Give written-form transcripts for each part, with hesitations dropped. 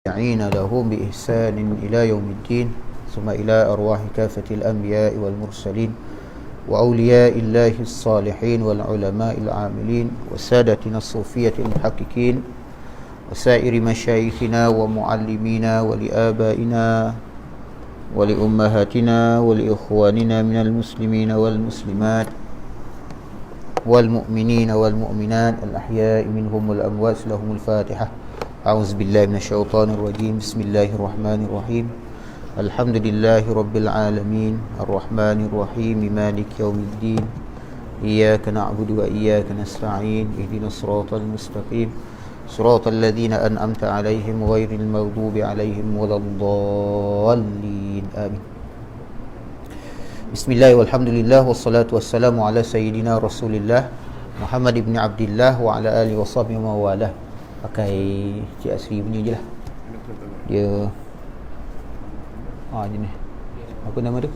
والتابعين لهم بإحسان إلى يوم الدين ثم إلى أرواح كافة الأنبياء والمرسلين وأولياء الله الصالحين والعلماء العاملين وسادتنا الصوفية المحققين وسائر مشايخنا ومعلمينا ولآبائنا ولأمهاتنا ولإخواننا من المسلمين والمسلمات والمؤمنين والمؤمنات الأحياء منهم والأموات لهم الفاتحة. أعوذ بالله من الشيطان الرجيم. بسم الله الرحمن الرحيم. الحمد لله رب العالمين الرحمن الرحيم مالك يوم الدين إياك نعبد وإياك نستعين اهدنا الصراط المستقيم صراط الذين أنعمت عليهم غير المغضوب عليهم ولا الضالين آمين. بسم الله والحمد لله والصلاة والسلام على سيدنا رسول الله محمد بن عبد الله وعلى آله وصحبه ومواله. Pakai Cik Asri punya je lah. Dia jenis apa nama tu?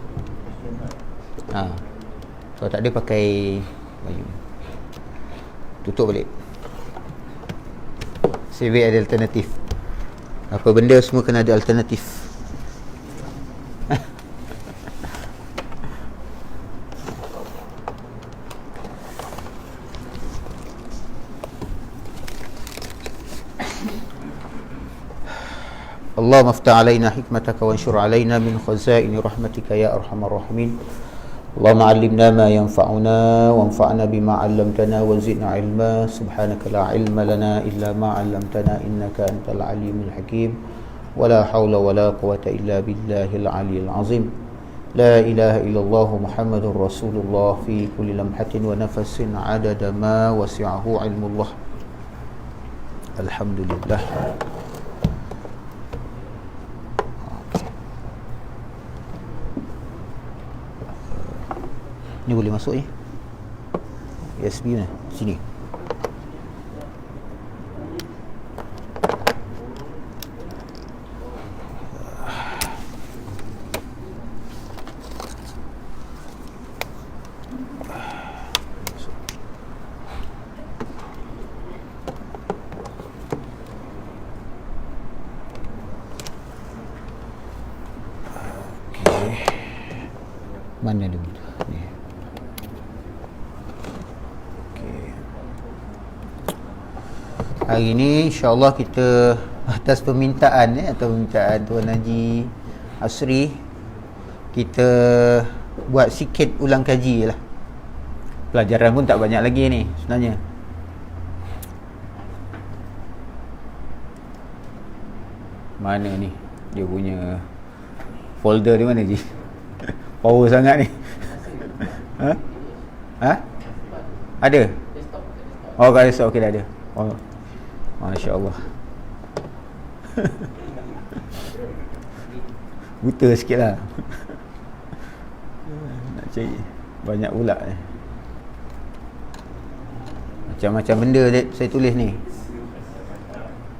Kalau tak ada pakai baju. Tutup balik. CV ada alternatif. Apa benda semua kena ada alternatif. اللهم افتح علينا حكمتك وانشر علينا من خزائن رحمتك يا أرحم الراحمين. اللهم علمنا ما ينفعنا وانفعنا بما علمتنا وزدنا علما. سبحانك لا علم لنا إلا ما علمتنا إنك أنت العليم الحكيم. ولا حول ولا قوة إلا بالله العلي العظيم. لا إله إلا الله محمد رسول الله في كل لمحة ونفس عدد ما وسعه علم الله. الحمد لله. Ni boleh masuk ni. USB mana? Sini. Okey. Mana dulu? Ni. Hari ni insya-Allah kita atas permintaan atau permintaan Tuan Haji Asri, kita buat sikit ulang kaji lah. Pelajaran pun tak banyak lagi ni sebenarnya. Mana ni dia punya folder di mana je? Power sangat ni. Ada? Oh, kat desktop okey dah ada. Oh. Masya Allah. Buta sikit lah. Nak cari banyak pula ni. Macam-macam benda saya tulis ni.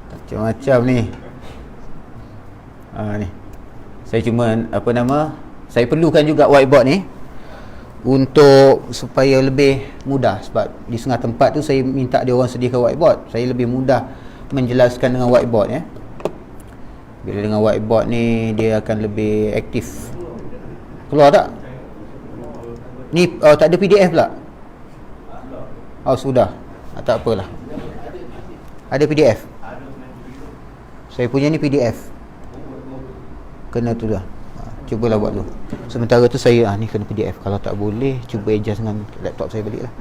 Macam-macam ni. Ni. Saya cuma saya perlukan juga whiteboard ni untuk supaya lebih mudah, sebab di setengah tempat tu saya minta dia orang sediakan whiteboard. Saya lebih mudah menjelaskan dengan whiteboard ya. Bila dengan whiteboard ni dia akan lebih aktif. Keluar tak? Ni tak ada PDF pula. Sudah. Tak apalah. Ada PDF. Saya punya ni PDF. Kena tu dah. Cubalah buat dulu. Sementara tu saya ni kena PDF. Kalau tak boleh, cuba adjust dengan laptop saya balik lah.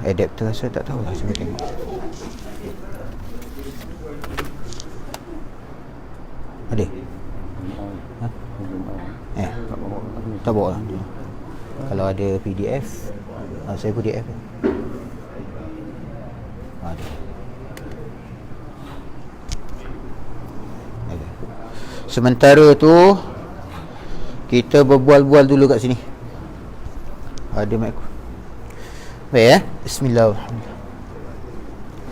Adapter saya tak tahu lah. Cuba tengok. Ada? Tak bawa lah. Kalau ada PDF, saya PDF. Ada. Sementara tu kita berbual-bual dulu kat sini. Ada mic. Baik ya. Bismillahirrahmanirrahim.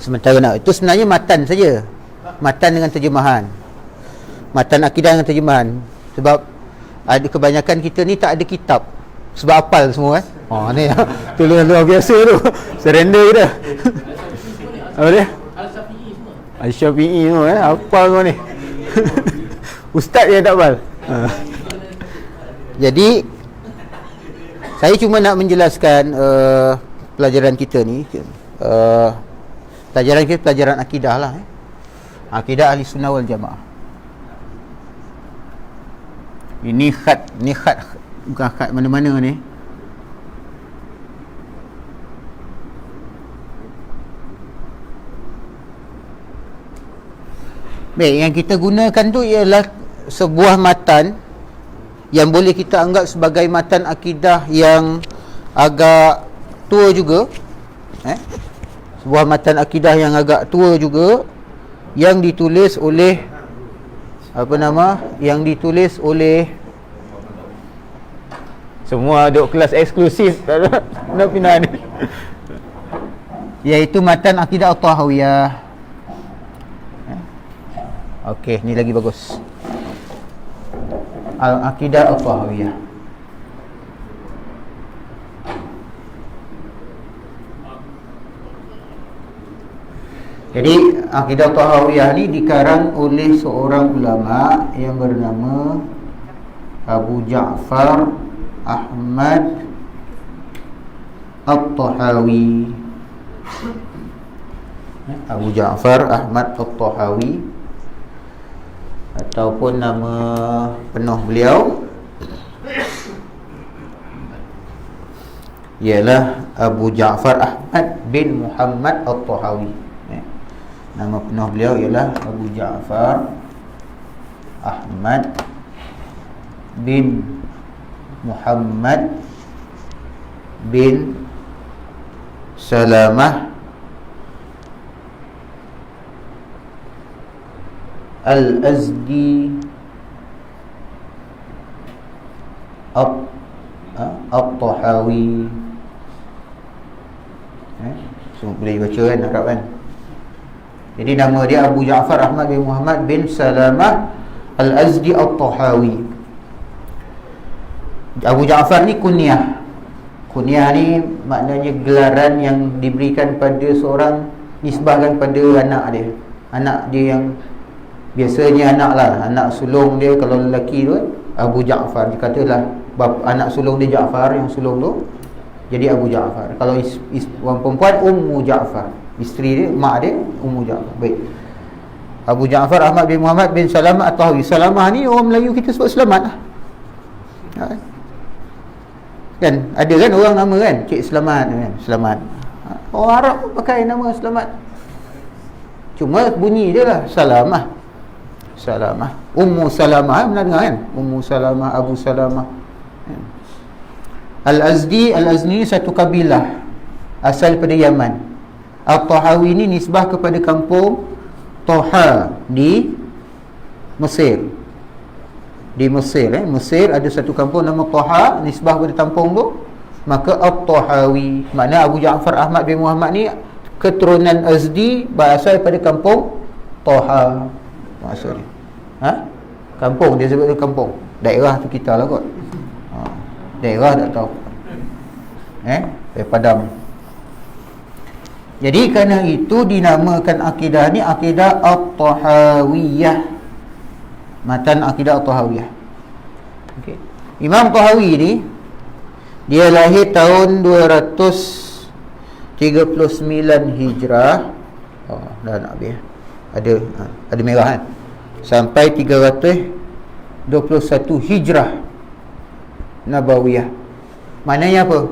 Sementara itu sebenarnya matan saja. Matan dengan terjemahan. Matan akidah dengan terjemahan. Sebab ada kebanyakan kita ni tak ada kitab. Sebab hafal semua kan. Ni tolong luar biasa tu. Surrender dah. Apa dia? Al-Syafi'i semua. Al-Syafi'i tu apa kau ni? Ustaz dia tak hafal. Jadi saya cuma nak menjelaskan pelajaran kita ni, pelajaran kita pelajaran akidah lah, akidah ahli sunnah wal jamaah. Ini khat bukan khat mana-mana ni. Baik, yang kita gunakan tu ialah sebuah matan yang boleh kita anggap sebagai matan akidah yang agak tua juga, sebuah matan akidah yang agak tua juga, yang ditulis oleh yang ditulis oleh semua duk kelas eksklusif nak pindah ni, iaitu matan akidah At-Tahawiyah. Okey, ni lagi bagus. Al-Aqidah At-Tahawiyah. Jadi Aqidah At-Tahawiyah ni dikarang oleh seorang ulama yang bernama Abu Ja'far Ahmad At-Tahawi. Abu Ja'far Ahmad At-Tahawi, ataupun nama penuh beliau ialah Abu Ja'far Ahmad bin Muhammad At-Tahawi. Nama penuh beliau ialah Abu Ja'far Ahmad bin Muhammad bin Salamah Al-Azdi At-Tahawi. Semua boleh baca kan, harap kan. Jadi nama dia Abu Ja'far Ahmad bin Muhammad bin Salamah Al-Azdi At-Tahawi. Abu Ja'far ni kunyah. Kunyah ni maknanya gelaran yang diberikan pada seorang, nisbahkan pada anak dia. Anak dia yang biasanya anak lah, anak sulung dia kalau lelaki tu Abu Ja'far, dikatalah anak sulung dia Ja'far, yang sulung tu jadi Abu Ja'far. Kalau orang perempuan Ummu Ja'far, isteri dia, mak dia Ummu Ja'far. Baik, Abu Ja'far Ahmad bin Muhammad bin Salamah At-Tahawi. Salamah ni orang Melayu kita sebut selamat lah, kan? Ada kan orang nama kan, Cik Selamat kan? Selamat. Orang Arab pun pakai nama Selamat, cuma bunyi dia lah Salamah. Salamah, Ummu Salamah, pernah dengar kan? Ummu Salamah, Abu Salamah. Al-Azdi, Al-Azni satu kabilah asal pada Yaman. At-Tahawi ni nisbah kepada kampung Toha di Mesir. Di Mesir, Mesir ada satu kampung nama Toha, nisbah pada kampung tu, maka At-Tahawi. Makna Abu Ja'far Ahmad bin Muhammad ni keturunan Azdi, berasal pada kampung Toha. Maksudnya kampung, dia sebut kampung. Daerah tu kita lah kot. Daerah tak tahu. Padang. Jadi kerana itu dinamakan akidah ni akidah At-Tahawiyah. Matan akidah At-Tahawiyah. Okay. Imam Tahawi ni dia lahir tahun 239 Hijrah. Dah nak habis. Ada merah kan? Sampai 321 Hijrah Nabawiyah. Maknanya apa?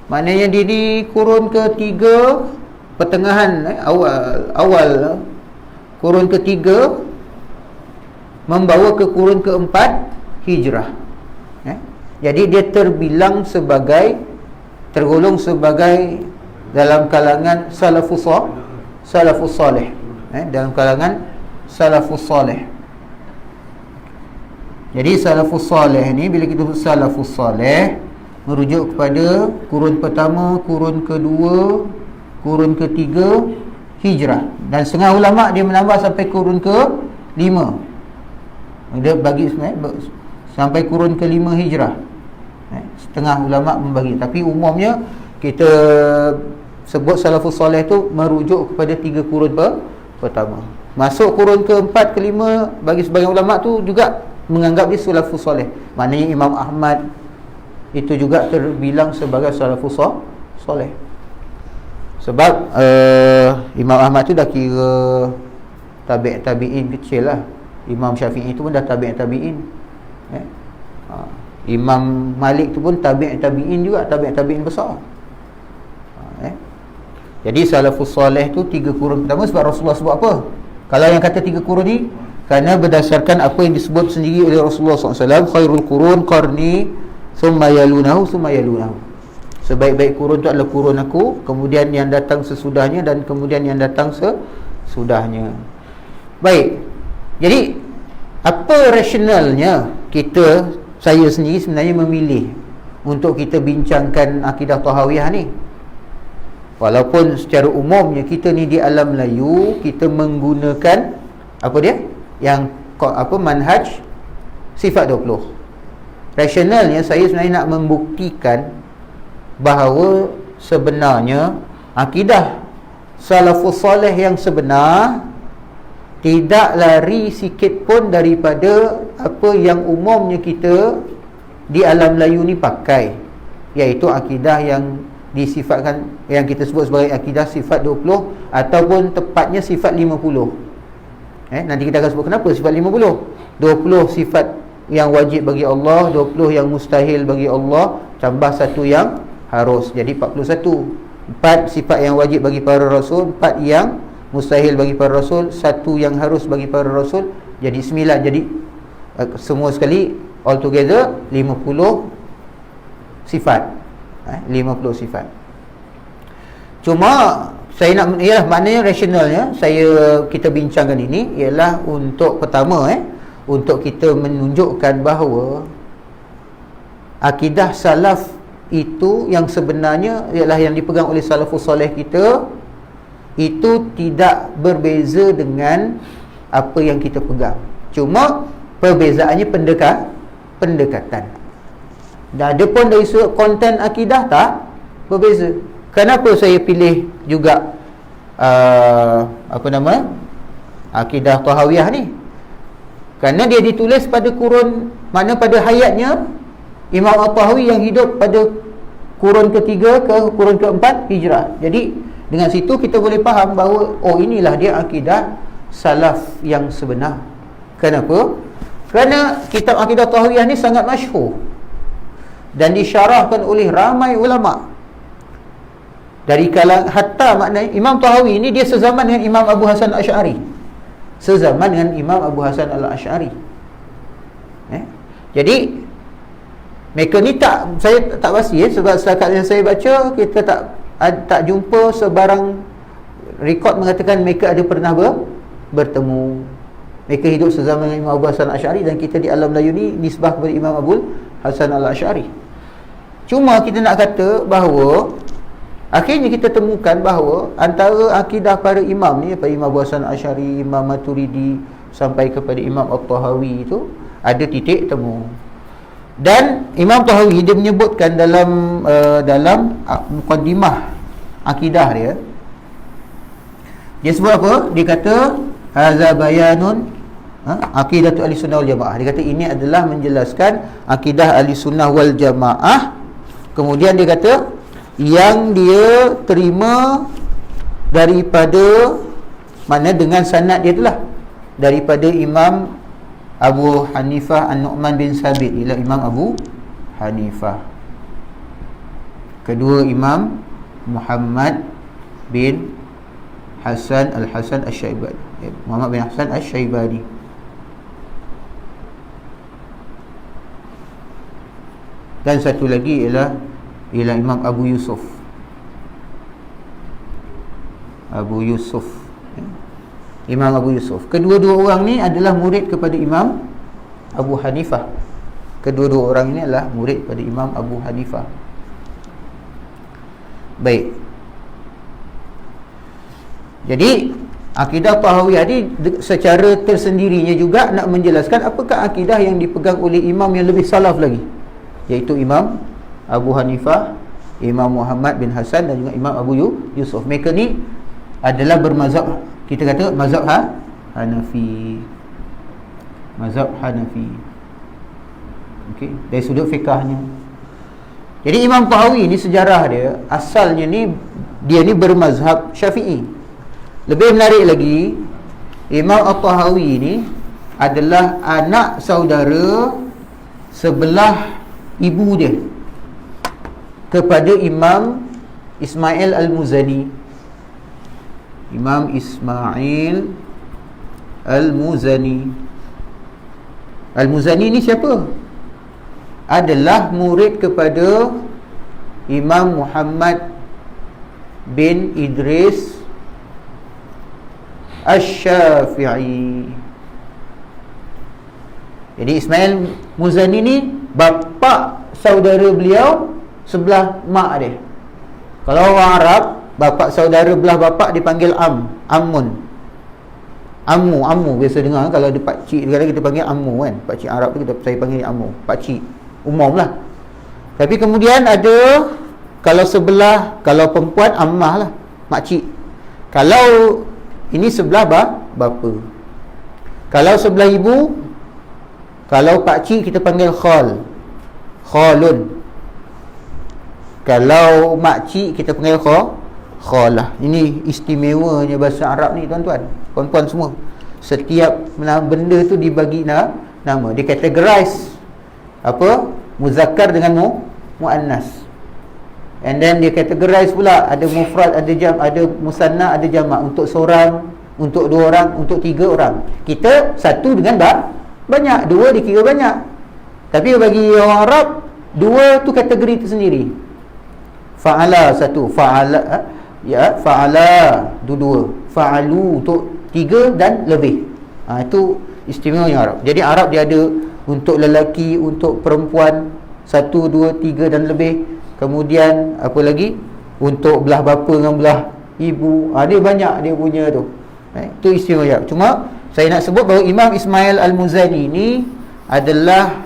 Maknanya dia di kurun ketiga, pertengahan awal kurun ketiga membawa ke kurun keempat Hijrah. Jadi dia tergolong sebagai dalam kalangan salafus salih, dalam kalangan salafus salih. Jadi salafus salih ni, bila kita sebut salafus salih, merujuk kepada kurun pertama, kurun kedua, kurun ketiga Hijrah. Dan setengah ulama' dia menambah sampai kurun ke-5. Dia bagi sampai kurun ke-5 Hijrah. Setengah ulama' membagi. Tapi umumnya kita sebut salafus salih tu merujuk kepada 3 kurun pertama. Masuk kurun keempat, kelima, bagi sebagian ulama tu juga menganggap dia salafus soleh. Maknanya Imam Ahmad itu juga terbilang sebagai salafus soleh. Sebab Imam Ahmad tu dah kira tabi'in kecil lah. Imam Syafi'i tu pun dah tabi'in. Imam Malik tu pun tabi'in juga, tabi'in besar. Jadi salafus soleh tu 3 kurun pertama. Sebab Rasulullah sebut apa? Kalau yang kata 3 kurun ni, kerana berdasarkan apa yang disebut sendiri oleh Rasulullah SAW, khairul kurun qarni thumma yalunahu thumma yalunahu. Sebaik-baik kurun tu adalah kurun aku, kemudian yang datang sesudahnya, dan kemudian yang datang sesudahnya. Baik. Jadi apa rasionalnya saya sendiri sebenarnya memilih untuk kita bincangkan akidah Tahawiyah ni? Walaupun secara umumnya kita ni di alam Melayu, kita menggunakan apa dia? Yang manhaj sifat 20. Rasionalnya saya sebenarnya nak membuktikan bahawa sebenarnya akidah salafus soleh yang sebenar tidak lari sikit pun daripada apa yang umumnya kita di alam Melayu ni pakai, iaitu akidah yang disifatkan, yang kita sebut sebagai akidah sifat 20 ataupun tepatnya sifat 50. Nanti kita akan sebut kenapa sifat 50. 20 sifat yang wajib bagi Allah, 20 yang mustahil bagi Allah, tambah 1 yang harus, jadi 41. 4 sifat yang wajib bagi para rasul, 4 yang mustahil bagi para rasul, 1 yang harus bagi para rasul, jadi 9. Jadi semua sekali all together 50 sifat. 50 sifat. Cuma saya nak, maknanya rasionalnya kita bincangkan ini ialah untuk pertama untuk kita menunjukkan bahawa akidah salaf itu yang sebenarnya ialah yang dipegang oleh salafus soleh kita, itu tidak berbeza dengan apa yang kita pegang. Cuma perbezaannya pendekatan. Dan ada pun dari sudut konten akidah tak berbeza. Kenapa saya pilih juga akidah Tahawiyah ni? Kerana dia ditulis pada kurun, mana pada hayatnya Imam At-Tahawi yang hidup pada kurun ketiga ke kurun keempat Hijrah. Jadi dengan situ kita boleh faham bahawa inilah dia akidah salaf yang sebenar. Kenapa? Kerana kitab akidah Tahawiyah ni sangat masyhur dan disyarahkan oleh ramai ulama. Dari kalangan, hatta maknanya Imam Tahawi ni dia sezaman dengan Imam Abu Hasan Al-Asy'ari. Sezaman dengan Imam Abu Hasan Al-Asy'ari. Jadi mereka ni saya tak pasti sebab setakat yang saya baca, kita tak jumpa sebarang rekod mengatakan mereka ada pernah bertemu. Mereka hidup sezaman dengan Imam Abu Hasan Al-Asy'ari, dan kita di alam Melayu ni nisbah kepada Imam Abu Hasan Al-Asy'ari. Cuma kita nak kata bahawa akhirnya kita temukan bahawa antara akidah para imam ni, daripada Imam Abu Hasan Al-Asy'ari, Imam Maturidi sampai kepada Imam At-Tahawi itu ada titik temu. Dan Imam Tahawi dia menyebutkan dalam muqaddimah akidah dia sebut apa? Dia kata hadza bayanun aqidatu ahli-sunnah wal jamaah. Dia kata ini adalah menjelaskan akidah ahli-sunnah wal jamaah. Kemudian dia kata yang dia terima daripada mana dengan sanad dia itulah daripada Imam Abu Hanifah An-Nu'man bin Sabit, ialah Imam Abu Hanifah. Kedua Imam Muhammad bin Hasan Al-Hasan Asy-Syaibani, Muhammad bin Hasan Asy-Syaibani. Dan satu lagi ialah Imam Abu Yusuf. Imam Abu Yusuf. Kedua-dua orang ni adalah murid kepada Imam Abu Hanifah. Kedua-dua orang ini adalah murid kepada Imam Abu Hanifah. Baik. Jadi akidah Tahawiyah ni secara tersendirinya juga nak menjelaskan apakah akidah yang dipegang oleh imam yang lebih salaf lagi, iaitu Imam Abu Hanifah, Imam Muhammad bin Hasan dan juga Imam Abu Yusuf. Mereka ni adalah bermazhab kita kata mazhab Hanafi. Mazhab Hanafi. Okey, dari sudut fiqahnya. Jadi Imam Tahawi ni sejarah dia, asalnya ni dia ni bermazhab Syafi'i. Lebih menarik lagi, Imam At-Tahawi ni adalah anak saudara sebelah ibu dia kepada Imam Ismail Al-Muzani. Imam Ismail Al-Muzani. Al-Muzani ni siapa? Adalah murid kepada Imam Muhammad bin Idris Asy-Syafi'i. Jadi Ismail Muzani ni bapa saudara beliau sebelah mak dia. Kalau orang Arab, bapa saudara belah bapa dipanggil Ammun. Ammu biasa dengar kalau ada pak cik, kadang kita panggil ammu kan. Pak cik Arab tu saya panggil dia ammu, pak cik umum lah. Tapi kemudian ada, kalau sebelah, kalau perempuan ammah lah, mak cik. Kalau ini sebelah bapa. Kalau sebelah ibu, kalau pak cik kita panggil khalun. Kalau mak cik kita panggil khalah. Ini istimewanya bahasa Arab ni tuan-tuan, puan-puan semua. Setiap benda tu dibagi nama, dia categorize apa? Muzakkar dengan muannas. And then dia categorize pula, ada mufrad, ada jam, ada musanna, ada jamak. Untuk seorang, untuk dua orang, untuk tiga orang. Kita satu dengan banyak, dua dikira banyak. Tapi bagi orang Arab, dua tu kategori tersendiri. Fa'ala satu, fa'ala dua, fa'alu untuk tiga dan lebih. Itu istimewanya Arab. Jadi Arab dia ada untuk lelaki, untuk perempuan, satu, dua, tiga dan lebih. Kemudian apa lagi? Untuk belah bapa dengan belah ibu. Dia banyak dia punya tu. Itu istimewa Arab. Cuma saya nak sebut bahawa Imam Ismail Al-Muzani ni adalah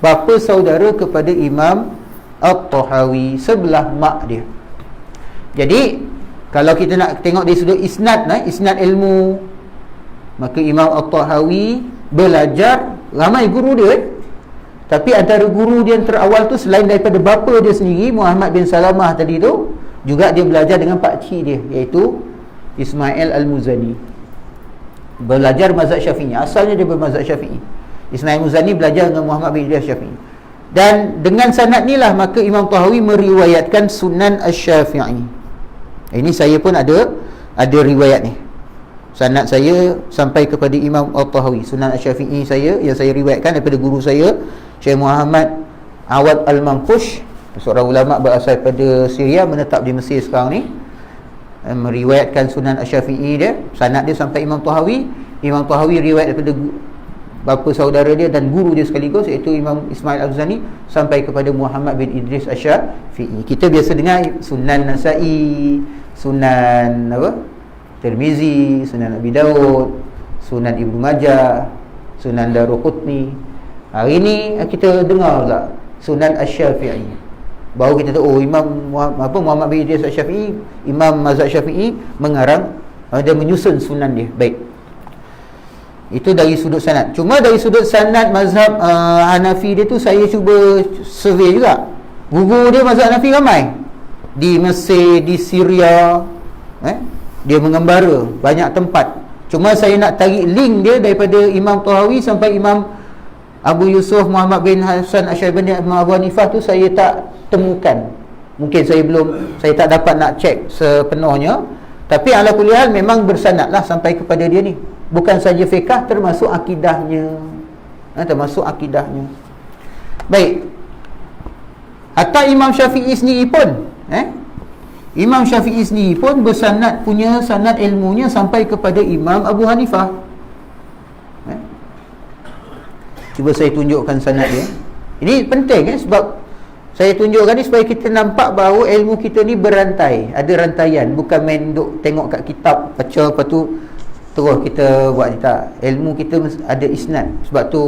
bapa saudara kepada Imam At-Tahawi, sebelah mak dia. Jadi kalau kita nak tengok dari sudut isnad, isnad ilmu, maka Imam At-Tahawi belajar ramai guru dia. Tapi antara guru dia yang terawal tu, selain daripada bapa dia sendiri Muhammad bin Salamah tadi tu, juga dia belajar dengan pakcik dia, iaitu Ismail Al-Muzani. Belajar mazhab Syafi'i. Asalnya dia bermazhab Syafi'i. Ismail Al-Muzani belajar dengan Muhammad bin Idris Syafi'i. Dan dengan sanad ni lah maka Imam Tahawi meriwayatkan Sunan Asy-Syafi'i. Ini saya pun ada riwayat ni. Sanad saya sampai kepada Imam At-Tahawi. Sunan Asy-Syafi'i saya, yang saya riwayatkan daripada guru saya, Syekh Muhammad Awad Al-Manqush, seorang ulama berasal daripada Syria, menetap di Mesir sekarang ni. Meriwayatkan Sunan Asy-Syafi'i dia, sanad dia sampai Imam Tahawi. Imam Tahawi riwayat daripada bapa saudara dia dan guru dia sekaligus, iaitu Imam Ismail Al-Muzani, sampai kepada Muhammad bin Idris Asy-Syafi'i. Kita biasa dengar Sunan Nasa'i, Sunan Tirmizi, Sunan Abi Daud, Sunan Ibnu Majah, Sunan Daruqutni. Hari ni kita dengar pula Sunan Asy-Syafi'i. Baru kita tahu Imam Muhammad bin Idris Asy-Syafi'i, Imam mazhab Syafi'i, mengarang dia menyusun sunan dia. Baik. Itu dari sudut sanad. Cuma dari sudut sanad mazhab Hanafi dia tu, saya cuba survey juga. Guru dia mazhab Hanafi ramai. Di Mesir, di Syria, dia mengembara banyak tempat. Cuma saya nak tarik link dia daripada Imam Tahawi sampai Imam Abu Yusuf Muhammad bin Hasan Asy-Syaibani Abu Hanifah tu saya tak temukan. Mungkin saya tak dapat nak cek sepenuhnya. Tapi ala kulli hal memang bersanad lah sampai kepada dia ni. Bukan saja fiqh, termasuk akidahnya. Baik. Hatta Imam Syafi'i sendiri pun Imam Syafi'i sendiri pun bersanad, punya sanad ilmunya sampai kepada Imam Abu Hanifah. Cuba saya tunjukkan sanad dia. Ini penting sebab saya tunjukkan ni supaya kita nampak bahawa ilmu kita ni berantai, ada rantaian, bukan main duk tengok kat kitab baca lepas tu terus kita buat ni. Tak, ilmu kita ada isnad. Sebab tu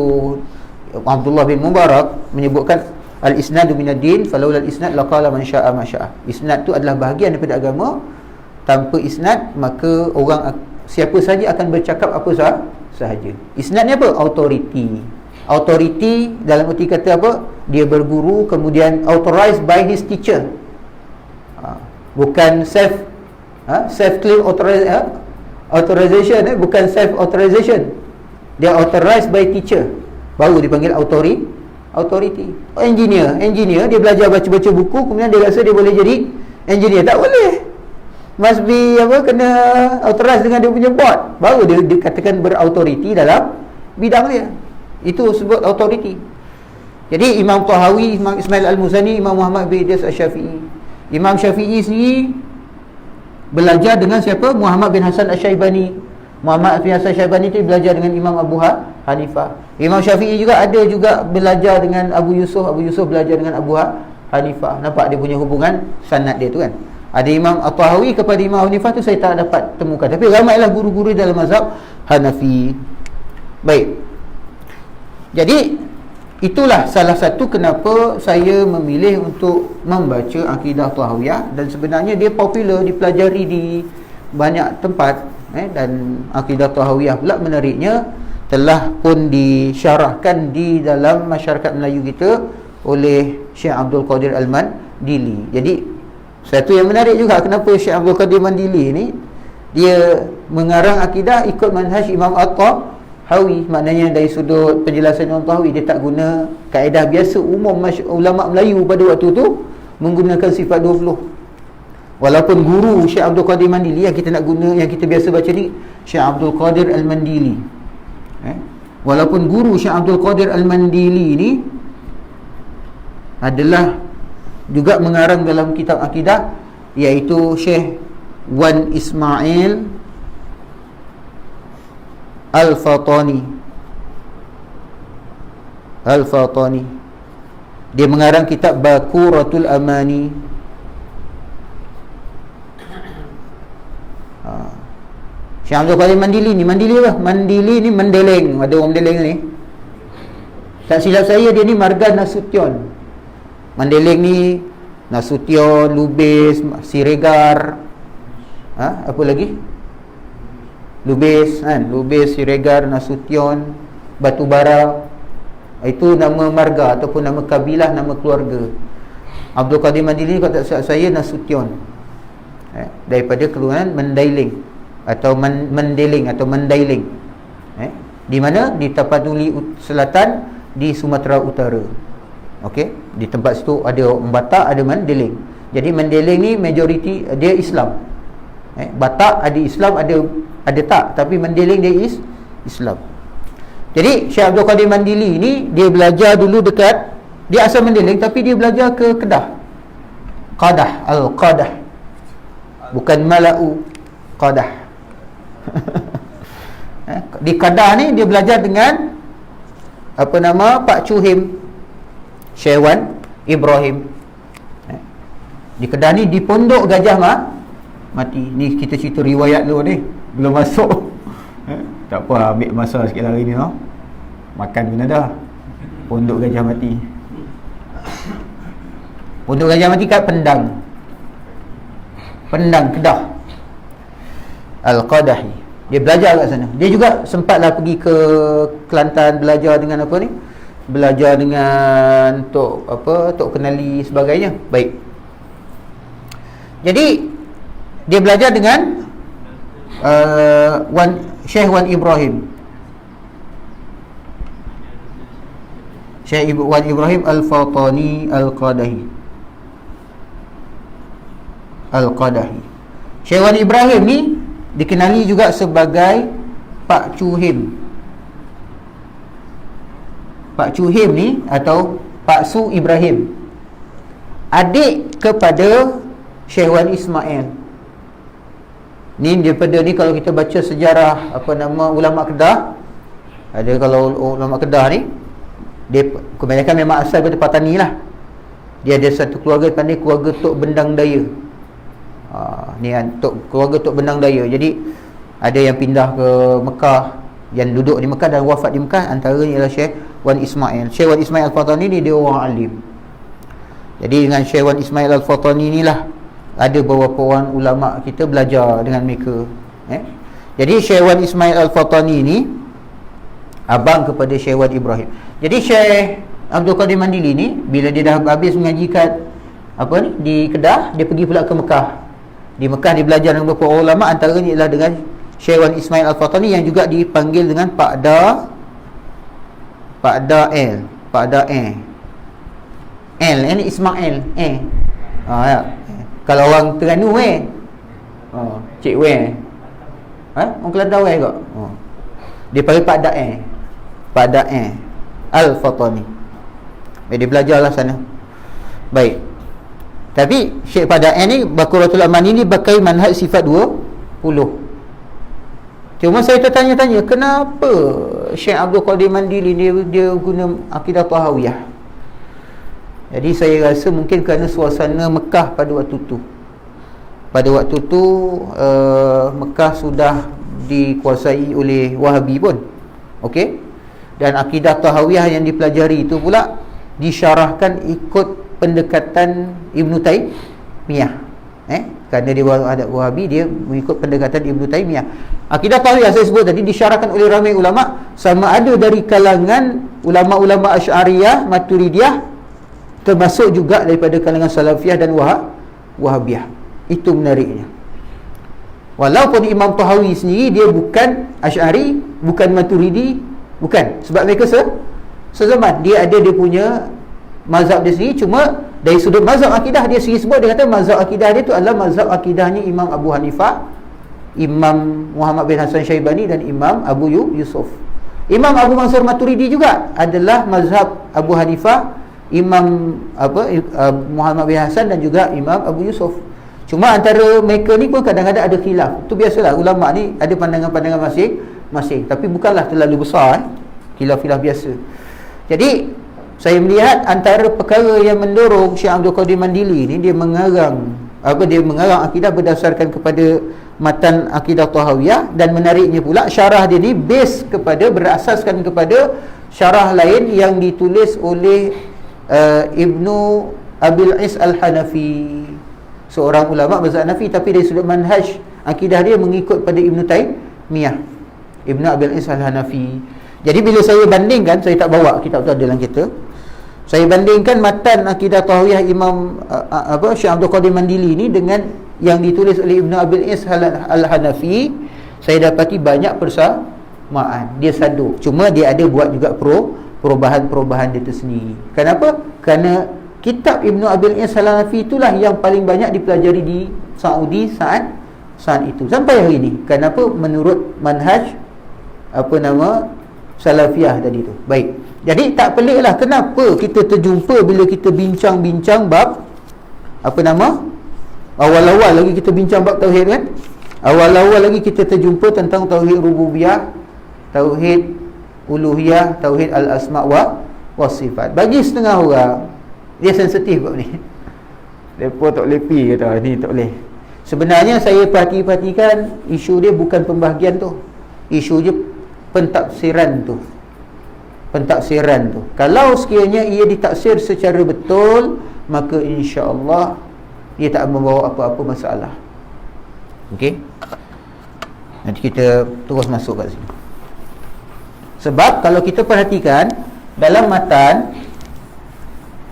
Abdullah bin Mubarak menyebutkan al-isnadu minad-din, falaula al-isnad laqala man syaa ma syaa. Isnad tu adalah bahagian daripada agama. Tanpa isnad maka orang siapa saja akan bercakap apa sahaja. Isnad ni apa? Authority. Authority dalam erti kata apa? Dia berguru, kemudian authorized by his teacher. Bukan self-claim authorization, bukan self-authorization. Dia authorized by teacher, baru dipanggil authority. Engineer dia belajar baca-baca buku, kemudian dia rasa dia boleh jadi engineer. Tak boleh. Must be kena authorized dengan dia punya board, baru dia dikatakan berautoriti dalam bidang dia. Itu sebut authority. Jadi Imam Tahawi, Imam Ismail Al-Muzani, Imam Muhammad bin Idris Al-Syafi'i. Imam Syafi'i sendiri belajar dengan siapa? Muhammad bin Hasan Al-Syaibani. Muhammad bin Hasan Al-Syaibani itu belajar dengan Imam Abu Hanifah. Imam Syafi'i juga ada juga belajar dengan Abu Yusuf. Abu Yusuf belajar dengan Abu Hanifah. Nampak dia punya hubungan sanad dia tu kan. Ada Imam At-Tahawi kepada Imam Hanifah tu saya tak dapat temukan. Tapi ramailah guru-guru dalam mazhab Hanafi. Baik. Jadi itulah salah satu kenapa saya memilih untuk membaca Akidah Tahawiyah, dan sebenarnya dia popular, dipelajari di banyak tempat, dan Akidah Tahawiyah pula menariknya telah pun disyarahkan di dalam masyarakat Melayu kita oleh Syekh Abdul Qadir Al-Mandili. Jadi satu yang menarik juga, kenapa Syekh Abdul Qadir Al-Mandili ni dia mengarang akidah ikut manhaj Imam At-Tahawi. Maknanya dari sudut penjelasan Imam Tahawi, dia tak guna kaedah biasa umum ulama Melayu pada waktu tu menggunakan sifat 20. Walaupun guru Syekh Abdul Qadir Mandili yang kita nak guna, yang kita biasa baca ni Syekh Abdul Qadir Al-Mandili. Walaupun guru Syekh Abdul Qadir Al-Mandili ni adalah juga mengarang dalam kitab akidah, iaitu Syekh Wan Ismail Al-Fatani. Dia mengarang kitab Baquratul Amani. Syekh Abdul Qadir Mandili ni, Mandili apa? Mandili ni Mendeleng. Ada orang Mendeleng ni. Tak silap saya dia ni Marga Nasution. Mendeleng ni Nasution, Lubis, Siregar. Apa lagi? Lubis kan, Lubis, Siregar, Nasution, Batubara. Itu nama marga ataupun nama kabilah, nama keluarga. Abdul Qadir Mandili kalau tak silap saya Nasution, daripada keluaran Mandailing atau Mendeling atau Mandailing, di mana? Di Tapanuli Selatan, di Sumatera Utara. Okey, di tempat situ ada Batak, ada Mendeling. Jadi Mendeling ni majoriti dia Islam. Batak ada Islam, ada tak, tapi Mendeling dia Islam. Jadi Syekh Abdul Qadir Mandili ni dia belajar dulu dekat, dia asal Mendeling tapi dia belajar ke Kedah. Al-Qadah. Bukan Malau, Qadah. Di Kedah ni dia belajar dengan apa nama Pak Chuhim, Syekh Wan Ibrahim. Di Kedah ni di Pondok Gajah Mati. Ni kita cerita riwayat dulu ni, belum masuk. Tak apa, ambil masa sikit hari ni makan kena dah. Pondok Gajah Mati. Pondok Gajah Mati kat Pendang, Kedah. Al-Qadahi. Dia belajar kat sana. Dia juga sempatlah pergi ke Kelantan belajar dengan apa ni? Belajar dengan Tok Kenali sebagainya. Baik. Jadi dia belajar dengan Syekh Wan Ibrahim. Syekh Wan Ibrahim Al-Fatani Al-Qadahi. Syekh Wan Ibrahim ni dikenali juga sebagai Pak Chuhim. Pak Chuhim ni atau Pak Su Ibrahim, adik kepada Syekh Wan Ismail. Ni daripada ni kalau kita baca sejarah ulama Kedah, ada kalau ulama Kedah ni dia kebanyakan memang asal daripada Patani lah. Dia ada satu keluarga panggil keluarga Tok Bendang Daya. Ni kan keluarga Tok Bendang Daya. Jadi ada yang pindah ke Mekah, yang duduk di Mekah dan wafat di Mekah, antaranya ialah Syekh Wan Ismail. Syekh Wan Ismail Al-Fatani ni dia orang alim. Jadi dengan Syekh Wan Ismail Al-Fatani ni lah ada beberapa orang ulama kita belajar dengan mereka. Jadi Syekh Wan Ismail Al-Fatani ni abang kepada Syekh Wan Ibrahim. Jadi Syekh Abdul Qadir Mandili ni bila dia dah habis mengaji kat di Kedah, dia pergi pula ke Mekah. Di Mekah dia belajar dengan beberapa ulama, antaranya ialah dengan Syekh Wan Ismail Al-Fatani yang juga dipanggil dengan Pak Da L ni Ismail ya. Kalau orang Terengganu Cik Weh orang Kelantan Weh kot dia panggil Pak Da Al-Fatani. Dia belajarlah sana. Baik. Tapi Syekh Pak Da ni Baqaratul Amani ni pakai manhaj sifat 20. Cuma saya tertanya-tanya, kenapa Syekh Abdul Qadir Mandili dia guna akidah Tahawiyah? Jadi saya rasa mungkin kerana suasana Mekah pada waktu tu. Pada waktu tu Mekah sudah dikuasai oleh Wahabi pun. Okey. Dan akidah Tahawiyah yang dipelajari itu pula disyarahkan ikut pendekatan Ibn Taymiyah. Kerana dia ada Wahabi, dia mengikut pendekatan Ibn Taymiyah. Akidah Tahawiyah saya sebut tadi disyarahkan oleh ramai ulama, sama ada dari kalangan ulama-ulama Asy'ariyah, Maturidiyah, termasuk juga daripada kalangan Salafiyah dan Wahabiyah. Itu menariknya. Walaupun Imam Tahawi sendiri dia bukan Asy'ari, bukan Maturidi, bukan. Sebab mereka sezaman. Dia ada dia punya mazhab dia sendiri, cuma dari sudut mazhab akidah dia sendiri sebut, dia kata mazhab akidah dia tu adalah mazhab akidahnya Imam Abu Hanifah, Imam Muhammad bin Hasan Syaibani dan Imam Abu Yusuf. Imam Abu Mansur Maturidi juga adalah mazhab Abu Hanifah, Imam Muhammad bin Hasan dan juga Imam Abu Yusuf. Cuma antara mereka ni pun kadang-kadang ada khilaf. Itu biasalah, ulama ni ada pandangan-pandangan masing-masing, tapi bukanlah terlalu besar khilaf-khilaf biasa. Jadi saya melihat antara perkara yang mendorong Syekh Abdul Qadir Mandili ni dia mengarang akidah berdasarkan kepada matan akidah Tahawiyah, dan menariknya pula syarah dia ni berasaskan kepada syarah lain yang ditulis oleh Ibnu Abil Is Al-Hanafi, seorang ulama mazhab Hanafi, tapi dari sudut manhaj akidah dia mengikut pada Ibn Taymiyah, Ibnu Abil Is Al-Hanafi. Jadi bila saya bandingkan, saya tak bawa kitab tu ada dalam kita, saya bandingkan matan akidah Tahawiyah Imam Syekh Abdul Qadir Mandili ni dengan yang ditulis oleh Ibnu Abil Is Al-Hanafi, saya dapati banyak persamaan. Dia sadu, cuma dia ada buat juga perubahan-perubahan dia tersendiri. Kenapa? Kerana kitab Ibnu Abil Is Al-Hanafi itulah yang paling banyak dipelajari di Saudi saat itu sampai hari ini. Kenapa? Menurut manhaj Salafiyah tadi tu. Baik. Jadi tak peliklah kenapa kita terjumpa bila kita bincang-bincang bab awal-awal lagi kita bincang bab tauhid kan? Awal-awal lagi kita terjumpa tentang tauhid rububiyah, tauhid uluhiyah, tauhid al-asma' wa sifat. Bagi setengah orang dia sensitif bab ni. Depa tak boleh pi kata ni tak boleh. Sebenarnya saya perhatikan isu dia bukan pembahagian tu. Isu dia pentafsiran tu. Kalau sekiranya ia ditaksir secara betul, maka insya-Allah dia tak membawa apa-apa masalah. Okey. Nanti kita terus masuk kat sini. Sebab kalau kita perhatikan dalam matan,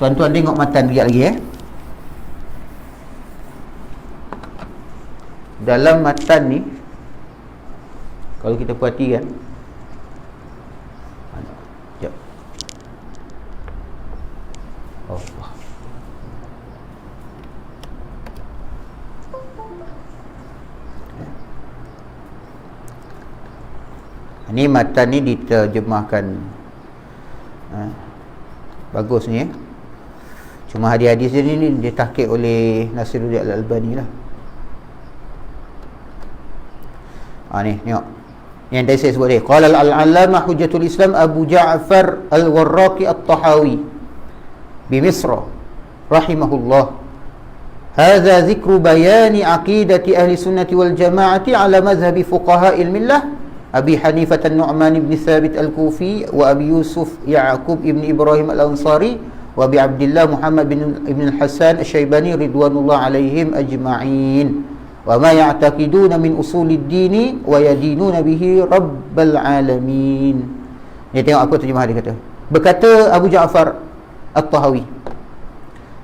tuan-tuan tengok matan sekejap lagi dalam matan ni, kalau kita perhatikan, sekejap. Allah. Ini matan ni diterjemahkan bagus ni Cuma hadis-hadis ni dia tahqiq oleh Nasiruddin Al-Albani lah. Ni tengok. Yang tadi saya sebut dia. Qala al-allamah hujjatul Islam Abu Ja'far Al-Warraqi At-Tahawi bi Misr rahimahullah. Hadza dzikru bayani aqidati ahli sunnati wal jamaati ala mazhabi fuqaha al-millah Abi Hanifah An-Nu'man ibn Thabit Al-Kufi wa Abi Yusuf Ya'qub ibn Ibrahim Al-Ansari wa Abi Abdullah Muhammad ibn Al-Hasan Asy-Syaibani ridwanullah alaihim ajma'in. wa ma ya'taqiduna min usulid dini wa yadinuna bihi rabbal alamin. Ni tengok apa terjemah dia kata. Berkata Abu Ja'far At-Tahawi,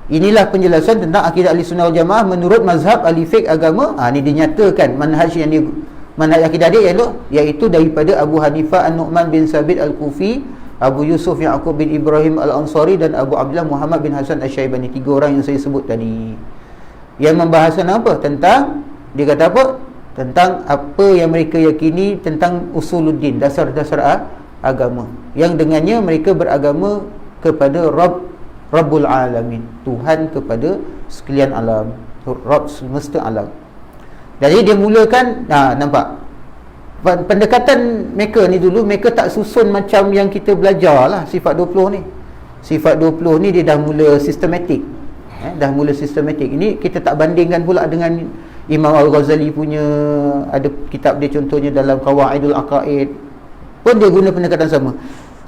inilah penjelasan tentang akidah Ahlussunnah wal Jamaah menurut mazhab ahli fiqh agama. Ni dinyatakan manhaj yang dia, manhaj akidah dia iaitu daripada Abu Hanifah An-Nu'man bin Sabit Al-Kufi, Abu Yusuf Ya'qub bin Ibrahim Al-Ansari dan Abu Abdullah Muhammad bin Hasan Asy-Syaibani. 3 orang yang saya sebut tadi, yang membahaskan apa? Tentang, dia kata apa? Tentang apa yang mereka yakini tentang usuluddin, dasar-dasar agama, yang dengannya mereka beragama kepada Rabbul Alamin, Tuhan kepada sekalian alam, Rabb semesta alam. Jadi dia mulakan, nampak pendekatan mereka ni dulu, mereka tak susun macam yang kita belajar lah sifat 20 ni. Sifat 20 ni dia dah mula sistematik, dah mula sistematik. Ini kita tak bandingkan pula dengan Imam Al-Ghazali punya, ada kitab dia contohnya dalam Qawaidul Aqaid pun dia guna pendekatan sama.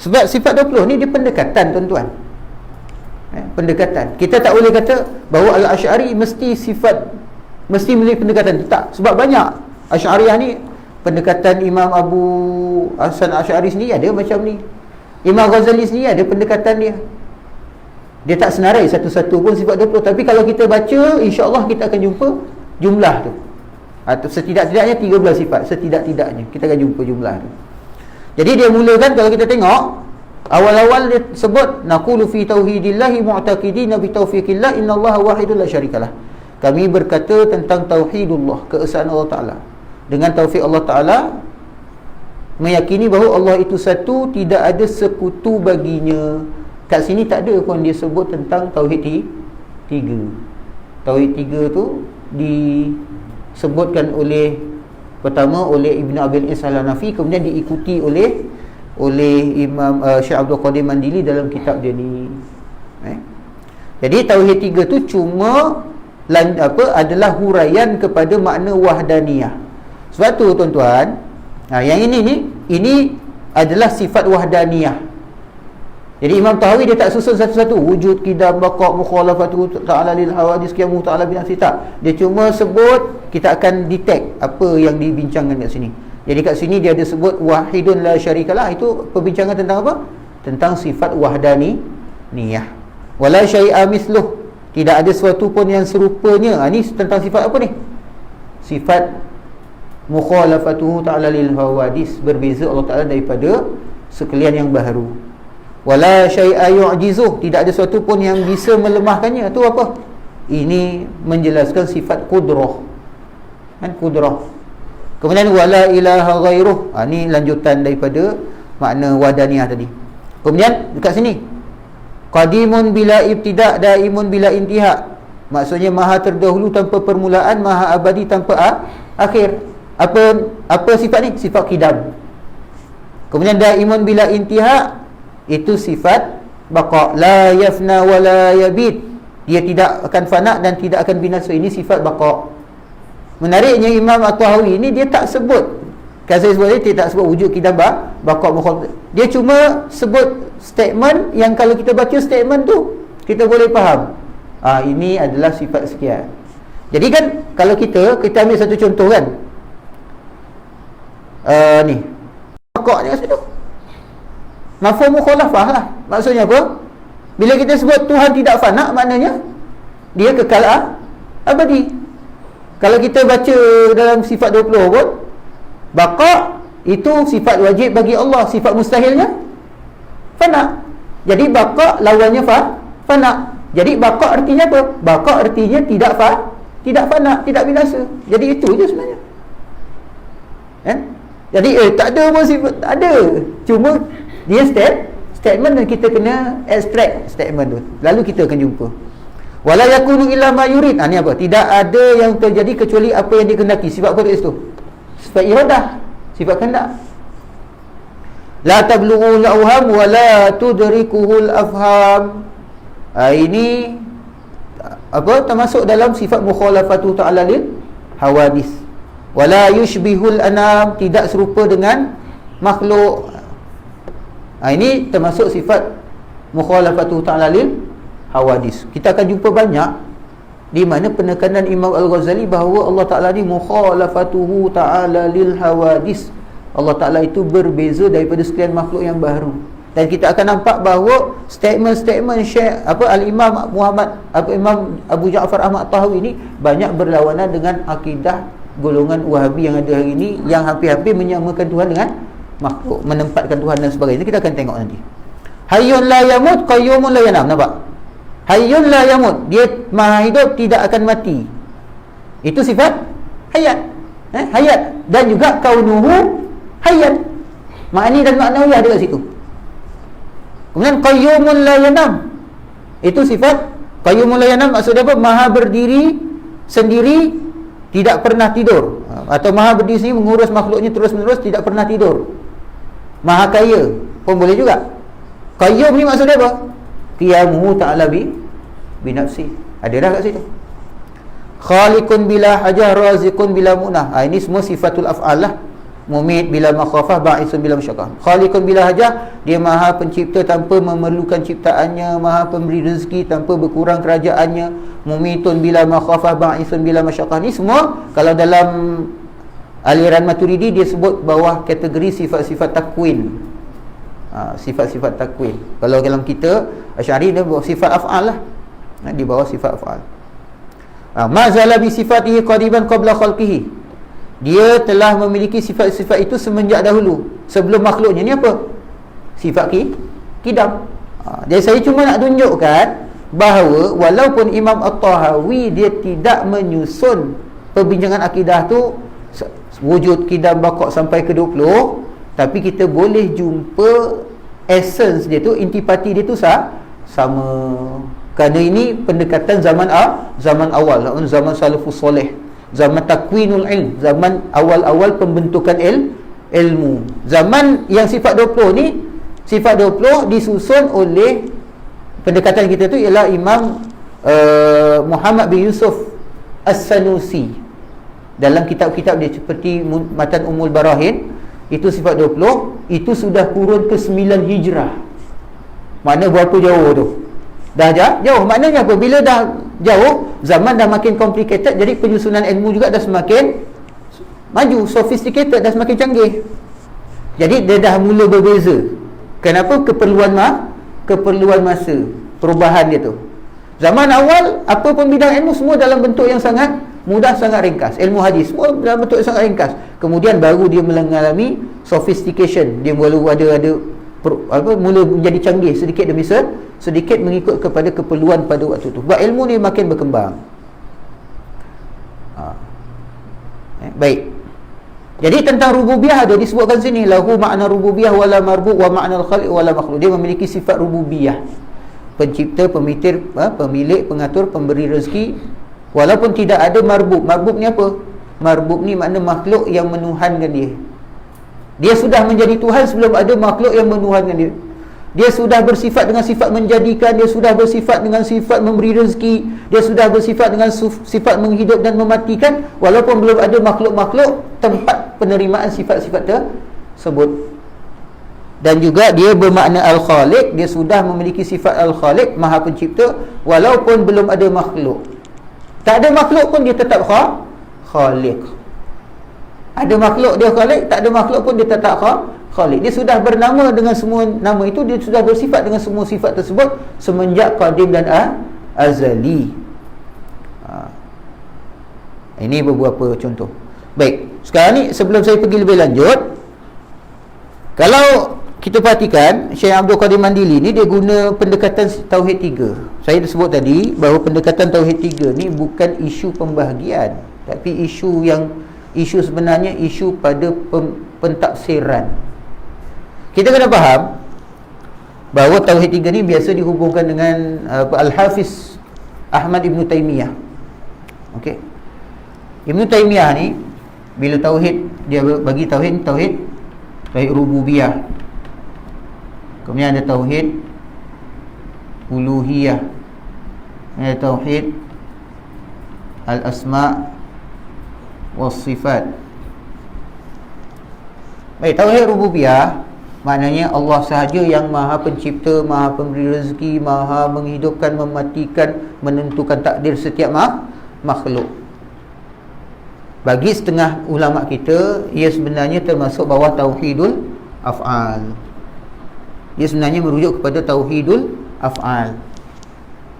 Sebab sifat 20 ni dia pendekatan, tuan-tuan. Pendekatan. Kita tak boleh kata bahawa Al-Asy'ari mesti memiliki pendekatan. Tak, sebab banyak Asy'ariyah ni, pendekatan Imam Abu Hasan Asy'ari sendiri ada macam ni, Imam Ghazali sendiri ada pendekatan dia. Dia tak senarai satu-satu pun sifat 20. Tapi kalau kita baca, insya-Allah kita akan jumpa jumlah tu, atau setidak-tidaknya 13 sifat, setidak-tidaknya kita akan jumpa jumlah tu. Jadi dia mulakan, kalau kita tengok awal-awal dia sebut naqulu fi tauhidillahi mu'taqidina bi taufiqillah innallaha wahidun la syarikalah. Kami berkata tentang tauhidullah, keesaan Allah Taala, dengan taufik Allah Taala, meyakini bahawa Allah itu satu, tidak ada sekutu baginya. Kat sini tak ada pun dia sebut tentang tauhid 3. Tauhid 3 tu disebutkan pertama oleh Ibn Abil Is Al-Hanafi, kemudian diikuti oleh Imam Syekh Abdul Qadir Mandili dalam kitab dia ni. Jadi tauhid 3 tu cuma adalah huraian kepada makna wahdaniyah. Sebab tu tuan-tuan, yang ini adalah sifat wahdaniyah. Jadi Imam Tahawi dia tak susun satu-satu, wujud, qidam, baqa, mukhalafatu ta'ala lil hawadis, qiyamu ta'ala bin asita. Dia cuma sebut, kita akan detect apa yang dibincangkan kat sini. Jadi kat sini dia ada sebut wahidun la syarikalah. Itu perbincangan tentang apa? Tentang sifat wahdaniyah. Wala syai'a misluh, tidak ada sesuatu pun yang serupanya. Ini tentang sifat apa ni? Sifat mukhalafatuhu ta'ala lil hawadis, berbeza Allah Ta'ala daripada sekalian yang baharu. Wala syai'a yu'jizuh, tidak ada sesuatu pun yang bisa melemahkannya. Itu apa? Ini menjelaskan sifat qudrah, qudrah. Kemudian wala ilaha ghairuh, ini lanjutan daripada makna wadaniyah tadi. Kemudian dekat sini qadimun bila ibtida', daimun bila intiha, maksudnya maha terdahulu tanpa permulaan, maha abadi tanpa akhir. Apa sifat ni? Sifat qidam. Kemudian daimun bila intiha, itu sifat baqa, la yafna wa la yabid, dia tidak akan fana dan tidak akan binasa. Ini sifat baqa. Menariknya Imam At-Tahawi ni dia tak sebut, kan saya sebut dia tak sebut wujud qidam baqa mukhal. Dia cuma sebut statement yang kalau kita baca statement tu kita boleh faham, ini adalah sifat sekian. Jadi kan kalau kita ambil satu contoh kan, ni baqa ni kat situ, mafhum mukhalafah lah. Maksudnya apa? Bila kita sebut Tuhan tidak fana, maknanya dia kekal abadi. Kalau kita baca dalam sifat 20 pun, baqa itu sifat wajib bagi Allah, sifat mustahilnya fana. Jadi baqa lawannya fana. Jadi baqa artinya apa? Baqa artinya tidak fana, tidak binasa. Jadi itu je sebenarnya. Jadi tak ada pun sifat, tak ada. Cuma dia statement dan kita kena extract statement tu, lalu kita akan jumpa. Wala yakunu illa ma yurid, ni apa? Tidak ada yang terjadi kecuali apa yang dikehendaki. Sifat apa tu? Sifat iradah, sifat kehendak. La tablughu al-awham wa la tudrikuhu al-afham. Ini apa? Termasuk dalam sifat mukhalafatu ta'ala lil hawadis. Wala yushbihul anam, tidak serupa dengan makhluk. Ini termasuk sifat mukhalafatu ta'ala lil hawadis. Kita akan jumpa banyak di mana penekanan Imam Al-Ghazali bahawa Allah Ta'ala ni mukhalafatuhu ta'ala lil hawadis. Allah Ta'ala itu berbeza daripada sekalian makhluk yang baru. Dan kita akan nampak bahawa statement-statement Syekh Al-Imam Imam Abu Ja'far Ahmad Tahawi ni banyak berlawanan dengan akidah golongan Wahabi yang ada hari ini, yang hampir-hampir menyamakan Tuhan dengan makhluk, menempatkan Tuhan dan sebagainya. Kita akan tengok nanti. Hayyun la yamut, qayyumun la yanam. Nampak? Hayyun la yamut, dia maha hidup, tidak akan mati. Itu sifat hayat. Hayat. Dan juga kaunuhu hayat. Makni dan maknawi ada kat situ. Kemudian qayyumun la yanam, itu sifat qayyumun la yanam, maksudnya apa? Maha berdiri sendiri, tidak pernah tidur. Atau maha berdiri sendiri, mengurus makhluknya terus menerus, tidak pernah tidur. Maha kaya pun boleh juga. Qayyum ni maksudnya apa? Qiyamuhu ta'ala bi nafsi. Ada dah kat situ. Khaliqun bila hajah, raziqun bila munah. Ini semua sifatul af'al lah. Mumit bila makhafah, ba'isun bila masyaqqah. Khaliqun bila hajah, dia maha pencipta tanpa memerlukan ciptaannya, maha pemberi rezeki tanpa berkurang kerajaannya. Mumitun bila makhafah, ba'isun bila masyaqqah. Ni semua kalau dalam aliran Maturidi dia sebut bawah kategori sifat-sifat takwin. Sifat-sifat takwin. Kalau dalam kita Asy'ari dia bawah sifat af'al lah. Di bawah sifat af'al. Ma zala bi sifatihi qadiban qabla khalqihi. Dia telah memiliki sifat-sifat itu semenjak dahulu, sebelum makhluknya. Ni apa? Sifat kidam. Jadi saya cuma nak tunjukkan bahawa walaupun Imam At-Tahawi dia tidak menyusun perbincangan akidah tu wujud kidam baqa sampai ke 20, tapi kita boleh jumpa essence dia tu, intipati dia tu sama. Kerana ini pendekatan zaman awal, zaman salafus soleh, zaman takwinul ilm, zaman awal-awal pembentukan ilmu. Zaman yang sifat 20 ni, sifat 20 disusun oleh, pendekatan kita tu ialah Imam Muhammad bin Yusuf As-Sanusi. Dalam kitab-kitab dia seperti Matan Ummul Barahin, itu sifat 20, itu sudah kurun ke-9 Hijrah. Mana berapa jauh tu? Dah jauh. Maknanya apa? Bila dah jauh, zaman dah makin complicated, jadi penyusunan ilmu juga dah semakin maju, sophisticated, dah semakin canggih. Jadi dia dah mula berbeza. Kenapa? Keperluan masa, perubahan dia tu. Zaman awal, apa pun bidang ilmu semua dalam bentuk yang sangat mudah, sangat ringkas. Ilmu hadis semua dalam bentuk yang sangat ringkas. Kemudian baru dia mengalami sophistication. Dia mula mula menjadi canggih sedikit demi sedikit mengikut kepada keperluan pada waktu itu. Sebab ilmu ni makin berkembang. Baik. Jadi tentang rububiyah ada disebutkan sini, lahu makna rububiyah wala marbu' wa makna al-khaliq wala makhluk. Dia memiliki sifat rububiyah. Pencipta, pemilik, pengatur, pemberi rezeki, walaupun tidak ada marbub. Marbub ni apa? Marbub ni makna makhluk yang menuhankan dia. Dia sudah menjadi Tuhan sebelum ada makhluk yang menuhankan dia. Dia sudah bersifat dengan sifat menjadikan, dia sudah bersifat dengan sifat memberi rezeki, dia sudah bersifat dengan sifat menghidup dan mematikan, walaupun belum ada makhluk-makhluk tempat penerimaan sifat-sifat tersebut. Dan juga dia bermakna Al-Khaliq, dia sudah memiliki sifat Al-Khaliq, Maha Pencipta, walaupun belum ada makhluk. Tak ada makhluk pun dia tetap Khaliq. Ada makhluk dia Khaliq, tak ada makhluk pun dia tetap Khaliq. Dia sudah bernama dengan semua nama itu, dia sudah bersifat dengan semua sifat tersebut semenjak qadim dan azali. Ini beberapa contoh. Baik, sekarang ni sebelum saya pergi lebih lanjut, kalau kita perhatikan Syekh Abdul Qadir Mandili ni dia guna pendekatan Tauhid 3. Saya dah sebut tadi bahawa pendekatan Tauhid 3 ni bukan isu pembahagian, tapi isu sebenarnya isu pada pentafsiran. Kita kena faham bahawa Tauhid 3 ni biasa dihubungkan dengan Al-Hafiz Ahmad Ibn Taymiyah. Okey. Ibn Taymiyah ni bila tauhid, dia bagi tauhid rububiyah. Kemudian ada tauhid uluhiyah. Ada tauhid al-asma' was sifat. Baik, tauhid rububiyah Maknanya Allah sahaja yang maha pencipta, maha pemberi rezeki, maha menghidupkan, mematikan, menentukan takdir setiap makhluk. Bagi setengah ulama kita, ia sebenarnya termasuk bawah tauhidul af'al. Dia sebenarnya merujuk kepada tauhidul af'al.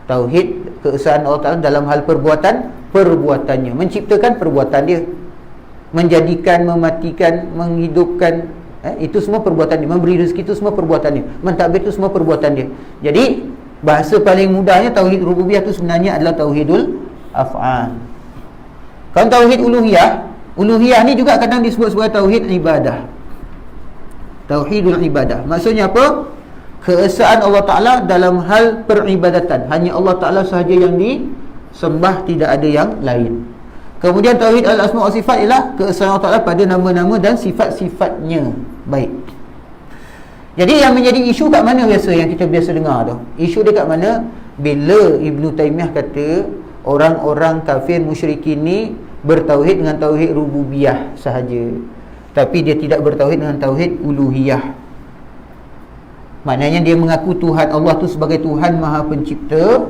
Tauhid keesaan Allah Ta'ala dalam hal perbuatannya, menciptakan perbuatan dia, menjadikan, mematikan, menghidupkan, itu semua perbuatan dia, memberi rezeki itu semua perbuatan dia, mentadbir itu semua perbuatan dia. Jadi bahasa paling mudahnya tauhid rububiyah itu sebenarnya adalah tauhidul af'al. Kalau tauhid uluhiyah ni juga kadang disebut sebagai tauhid ibadah. Tauhidul ibadah maksudnya apa? Keesaan Allah Ta'ala dalam hal peribadatan, hanya Allah Ta'ala sahaja yang disembah, tidak ada yang lain. Kemudian tauhid al-asma' wa sifat ialah keesaan Allah Ta'ala pada nama-nama dan sifat-sifatnya baik. Jadi yang menjadi isu kat mana biasa yang kita biasa dengar tu? Isu dia kat mana? Bila Ibn Taymiyah kata orang-orang kafir musyrikin ni bertauhid dengan tauhid rububiyah sahaja, tapi dia tidak bertauhid dengan tauhid uluhiyah. Maknanya dia mengaku Tuhan Allah tu sebagai Tuhan Maha Pencipta,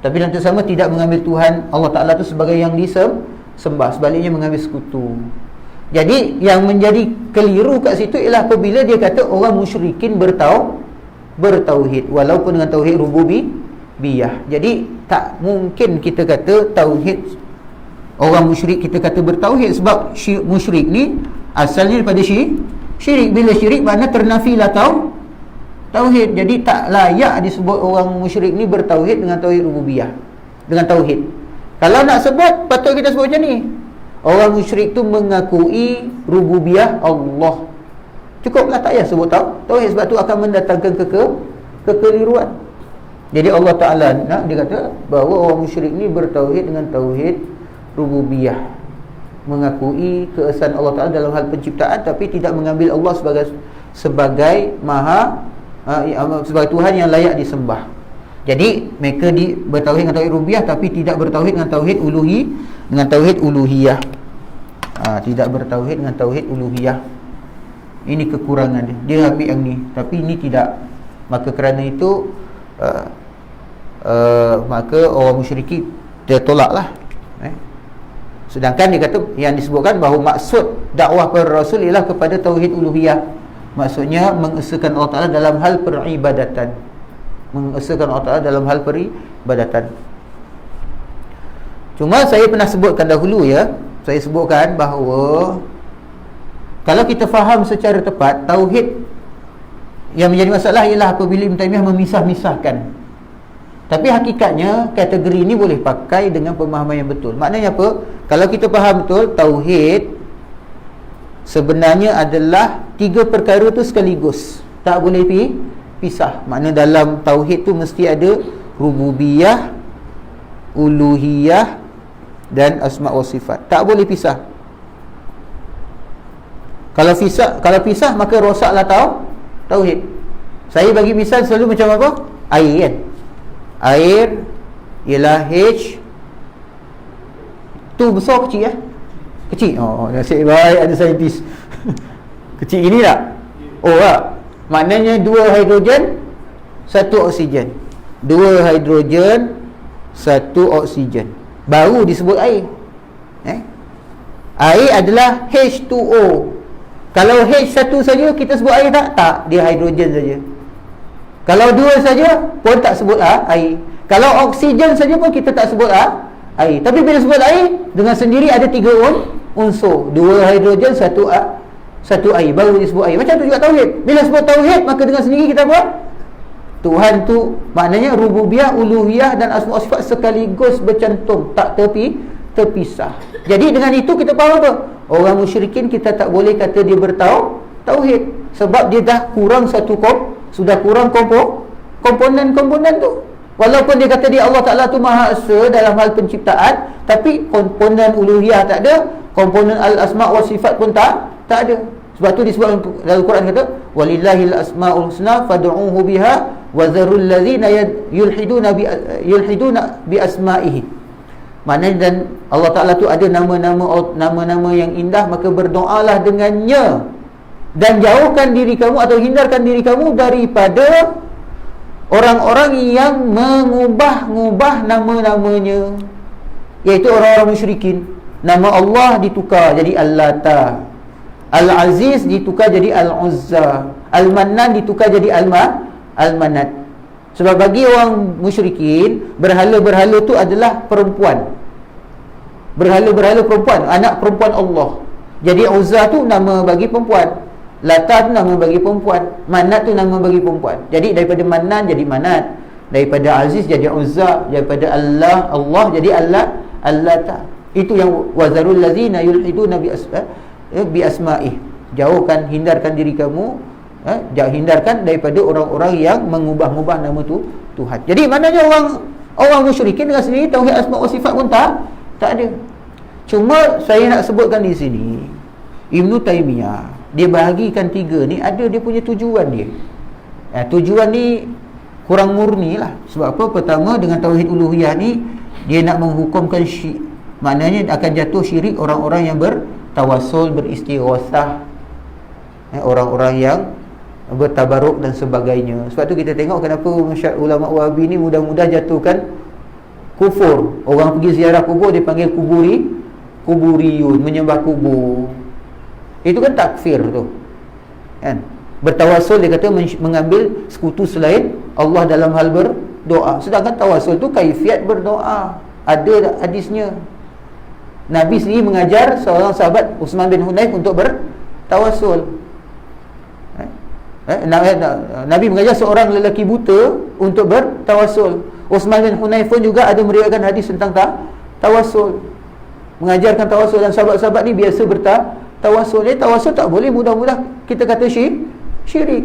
tapi dalam sama tidak mengambil Tuhan Allah Ta'ala tu sebagai yang disembah, sebaliknya mengambil sekutu. Jadi yang menjadi keliru kat situ ialah apabila dia kata orang musyrikin bertauhid walaupun dengan tauhid rububiyah. Jadi tak mungkin kita kata tauhid orang musyrik kita kata bertauhid, sebab musyrik ni asalnya daripada syirik. Bila syirik makna ternafilah tauhid. Jadi tak layak disebut orang musyrik ni bertauhid dengan tauhid rububiyah, dengan tauhid. Kalau nak sebut, patut kita sebut macam ni, orang musyrik tu mengakui rububiyah Allah. Cukuplah, tak payah sebut tauhid, sebab tu akan mendatangkan kekeliruan. Jadi Allah Ta'ala dia kata bahawa orang musyrik ni bertauhid dengan tauhid rububiyah, mengakui keesaan Allah Ta'ala dalam hal penciptaan, tapi tidak mengambil Allah sebagai sebagai Tuhan yang layak disembah. Jadi mereka bertauhid dengan tauhid rububiyah, tapi tidak bertauhid dengan tauhid uluhiyah. Tidak bertauhid dengan tauhid uluhiyah. Ini kekurangan dia. Dia ambil yang ni, tapi ini tidak. Maka kerana itu maka orang musyriki dia tolaklah. Sedangkan dia kata yang disebutkan bahawa maksud dakwah para rasul ialah kepada tauhid uluhiyah. Maksudnya mengesakan Allah Ta'ala dalam hal peribadatan, mengesakan Allah Ta'ala dalam hal peribadatan. Cuma saya pernah sebutkan dahulu saya sebutkan bahawa kalau kita faham secara tepat, tauhid yang menjadi masalah ialah apabila Ibn Taymiyah memisah-misahkan. Tapi hakikatnya kategori ini boleh pakai dengan pemahaman yang betul. Maknanya apa? Kalau kita faham betul, tauhid sebenarnya adalah 3 perkara tu sekaligus, tak boleh pisah. Makna dalam tauhid tu mesti ada rububiyah, uluhiyah dan asma' wa sifat. Tak boleh pisah. Kalau pisah maka rosaklah tauhid. Saya bagi misal selalu macam apa? Air kan? Air ialah H tu besar kecil kecil. Nasib baik ada saintis. Kecil ini tak? Tak. Maknanya 2 hidrogen 1 oksigen. 2 hidrogen 1 oksigen baru disebut air. Air adalah H2O. Kalau H1 saja kita sebut air tak? Tak, dia hidrogen saja. Kalau 2 saja pun tak sebut air. Kalau oksigen saja pun kita tak sebut air. Tapi bila sebut air, dengan sendiri ada 3 unsur, 2 hidrogen 1 air, baru disebut air. Macam tu juga tauhid. Bila sebut tauhid, maka dengan sendiri kita buat Tuhan tu, maknanya rububiyah, uluhiyah dan asma' wa sifat sekaligus bercantum, tak terpisah. Jadi dengan itu kita faham apa? Orang musyrikin kita tak boleh kata dia bertauhid, sebab dia dah kurang sudah kurang komponen-komponen tu. Walaupun dia kata dia Allah Ta'ala tu Maha Esa dalam hal penciptaan, tapi komponen uluhiyah tak ada, komponen al-asma' wa sifat pun tak ada. Sebab tu disebut dalam Quran kata walillahil asma'ul husna fad'uuhu biha wa dharul ladzina yulhiduna bi asma'ihi. Maknanya dan Allah Ta'ala tu ada nama-nama yang indah, maka berdoalah dengannya. dan jauhkan diri kamu atau hindarkan diri kamu daripada orang-orang yang mengubah-ngubah nama-namanya, iaitu orang-orang musyrikin. Nama Allah ditukar jadi Al-Lata, Al-Aziz ditukar jadi Al-Uzza, Al-Mannan ditukar jadi Al-Manat. Sebab bagi orang musyrikin, berhala-berhala tu adalah perempuan. Berhala-berhala perempuan, anak perempuan Allah. Jadi Uzza tu nama bagi perempuan, Lata tu nama bagi perempuan, Manat tu nama bagi perempuan. Jadi daripada Mannan jadi Manat, daripada Aziz jadi Uzza, daripada Allah jadi Al-Lata. Itu yang wazarul ladzina yulhiduna bi asma'ih. Jauhkan, hindarkan diri kamu, hindarkan daripada orang-orang yang mengubah-ubah nama tu Tuhan. Jadi maknanya orang musyrikin dengan sendiri tauhid asma wa sifat pun tak ada. Cuma saya nak sebutkan di sini, Ibn Taymiyah dia bahagikan 3 ni, ada dia punya tujuan dia. Tujuan ni kurang murni lah. Sebab apa? Pertama, dengan tauhid uluhiyah ni dia nak menghukumkan syirik. Maknanya akan jatuh syirik orang-orang yang bertawassul, beristighosah, orang-orang yang bertabaruk dan sebagainya. Sebab tu kita tengok kenapa ulama Wahabi ni mudah-mudah jatuhkan kufur. Orang pergi ziarah kubur dipanggil kuburiyun, menyembah kubur. Itu kan takfir tu, kan? Bertawassul dia kata mengambil sekutu selain Allah dalam hal berdoa. Sedangkan tawassul tu kaifiat berdoa, ada hadisnya. Nabi sendiri mengajar seorang sahabat Utsman bin Hunayf untuk bertawassul. Nabi mengajar seorang lelaki buta untuk bertawassul. Utsman bin Hunayf pun juga ada meriwayatkan hadis tentang tawassul, mengajarkan tawassul, dan sahabat-sahabat ni biasa bertawassul. Tawassul tak boleh mudah-mudah kita kata syirik.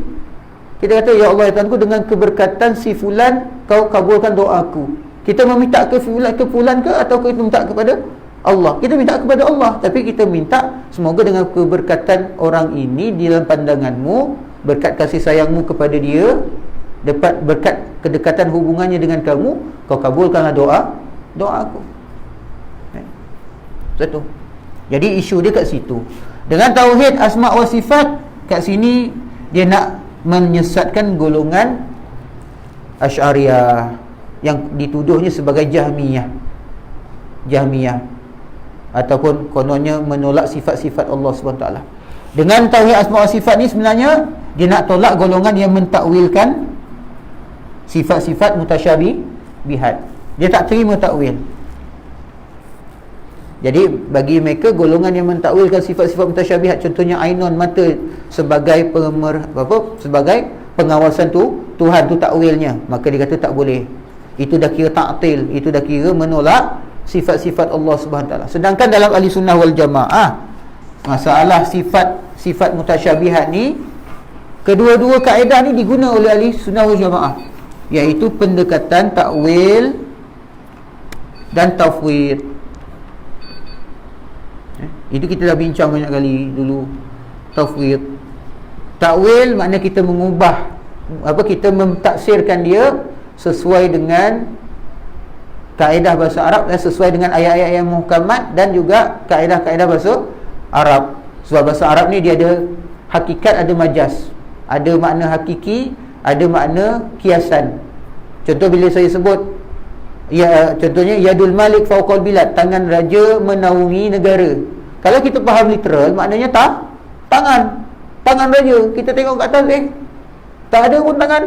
Kita kata, ya Allah ya Tuhanku, dengan keberkatan si fulan kau kabulkan doaku. Kita meminta ke fulan ke atau kita minta kepada Allah? Kita minta kepada Allah, tapi kita minta semoga dengan keberkatan orang ini di dalam pandanganmu, berkat kasih sayangmu kepada dia, dapat berkat kedekatan hubungannya dengan kamu, kau kabulkanlah doaku. Satu. Jadi isu dia kat situ. Dengan tauhid asma wa sifat, kat sini dia nak menyesatkan golongan Asy'ariyah yang dituduhnya sebagai Jahmiyah ataupun kononnya menolak sifat-sifat Allah SWT. Dengan tauhid asma wa sifat ni sebenarnya dia nak tolak golongan yang mentakwilkan sifat-sifat mutasyabihat. Dia tak terima takwil. Jadi bagi mereka, golongan yang mentakwilkan sifat-sifat mutasyabihat, contohnya ainun, mata, sebagai sebagai pengawasan tu Tuhan tu takwilnya, maka dia kata tak boleh. Itu dah kira ta'til, itu dah kira menolak sifat-sifat Allah Subhanahu taala. Sedangkan dalam ahli sunnah wal jamaah, masalah sifat mutasyabihat ni, kedua-dua kaedah ni diguna oleh ahli sunnah wal jamaah, iaitu pendekatan takwil dan tafwid. Itu kita dah bincang banyak kali dulu. Tafwid, takwil makna kita mengubah, kita mentaksirkan dia sesuai dengan kaedah bahasa Arab dan sesuai dengan ayat-ayat yang muhkamat, dan juga kaedah-kaedah bahasa Arab. Sebab bahasa Arab ni dia ada hakikat, ada majaz, ada makna hakiki, ada makna kiasan. Contoh bila saya sebut, contohnya yadul malik fawqal bilad, tangan raja menaungi negara. Kalau kita faham literal, maknanya tangan raja. Kita tengok kat atas, tak ada pun tangan.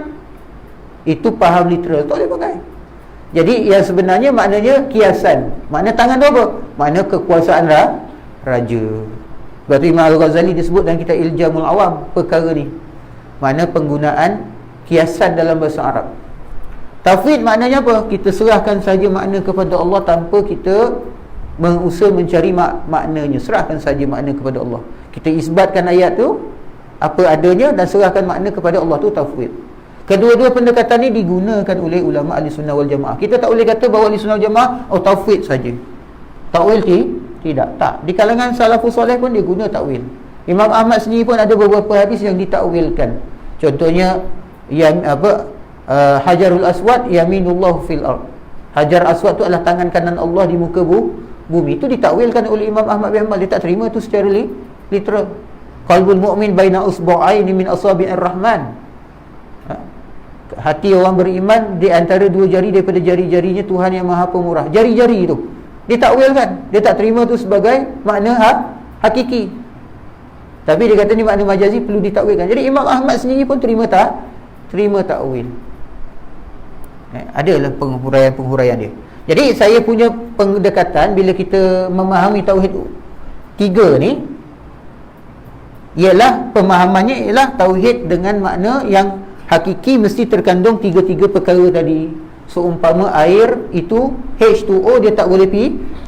Itu faham literal, tak boleh pakai. Jadi yang sebenarnya maknanya kiasan. Makna tangan tu apa? Makna kekuasaan raja. Sebab tu Imam Al-Ghazali disebut dalam kitab Iljamul Awam perkara ni. Makna penggunaan kiasan dalam bahasa Arab. Tafwid maknanya apa? Kita serahkan saja makna kepada Allah tanpa kita berusaha mencari maknanya. Serahkan saja makna kepada Allah. Kita isbatkan ayat tu apa adanya dan serahkan makna kepada Allah, tu tafwid. Kedua-dua pendekatan ni digunakan oleh ulama ahli sunnah wal jamaah. Kita tak boleh kata bahawa ahli sunnah wal jamaah tafwid saja. Takwil tidak. Tak. Di kalangan salafus soleh pun dia guna takwil. Imam Ahmad sendiri pun ada beberapa hadis yang ditakwilkan. Contohnya Hajarul Aswad yaminullah fil ard. Hajar Aswad tu adalah tangan kanan Allah di muka bumi. Itu ditakwilkan oleh Imam Ahmad bin Hanbal. Dia tak terima itu secara literal. Qalbul mu'min baina usbu'aini min asabi'ir rahman. Hati orang beriman di antara dua jari daripada jari-jarinya Tuhan yang Maha Pemurah. Jari-jari itu dia takwil kan, dia tak terima tu sebagai makna hakiki. Tapi dia kata ni makna majazi, perlu ditakwilkan. Jadi Imam Ahmad sendiri pun terima takwil. Adalah penghuraian dia. Jadi saya punya pendekatan bila kita memahami tauhid tiga ni, ialah pemahamannya ialah tauhid dengan makna yang hakiki mesti terkandung tiga-tiga perkara tadi. Seumpama air itu H2O, dia tak boleh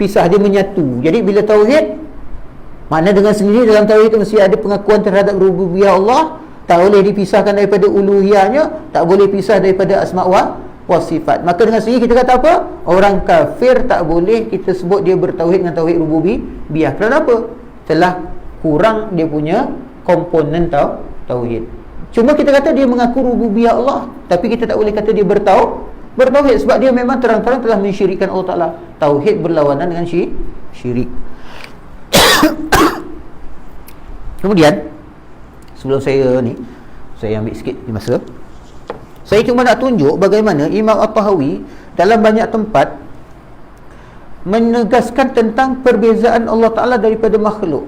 pisah, dia menyatu. Jadi bila tauhid, makna dengan sendiri dalam tauhid itu mesti ada pengakuan terhadap rububiyah Allah, tak boleh dipisahkan daripada uluhiyahnya, tak boleh pisah daripada asma' wa sifat. Maka dengan sendiri kita kata apa? Orang kafir tak boleh kita sebut dia bertauhid dengan tauhid rububiyah. Kenapa? Telah kurang dia punya komponen tauhid. Cuma kita kata dia mengaku rububiyah Allah, tapi kita tak boleh kata dia bertauhid, sebab dia memang terang-terang telah mensyirikkan Allah Ta'ala. Tauhid berlawanan dengan syirik. Kemudian sebelum saya ambil sikit masa, saya cuma nak tunjuk bagaimana Imam At-Tahawi dalam banyak tempat menegaskan tentang perbezaan Allah Ta'ala daripada makhluk.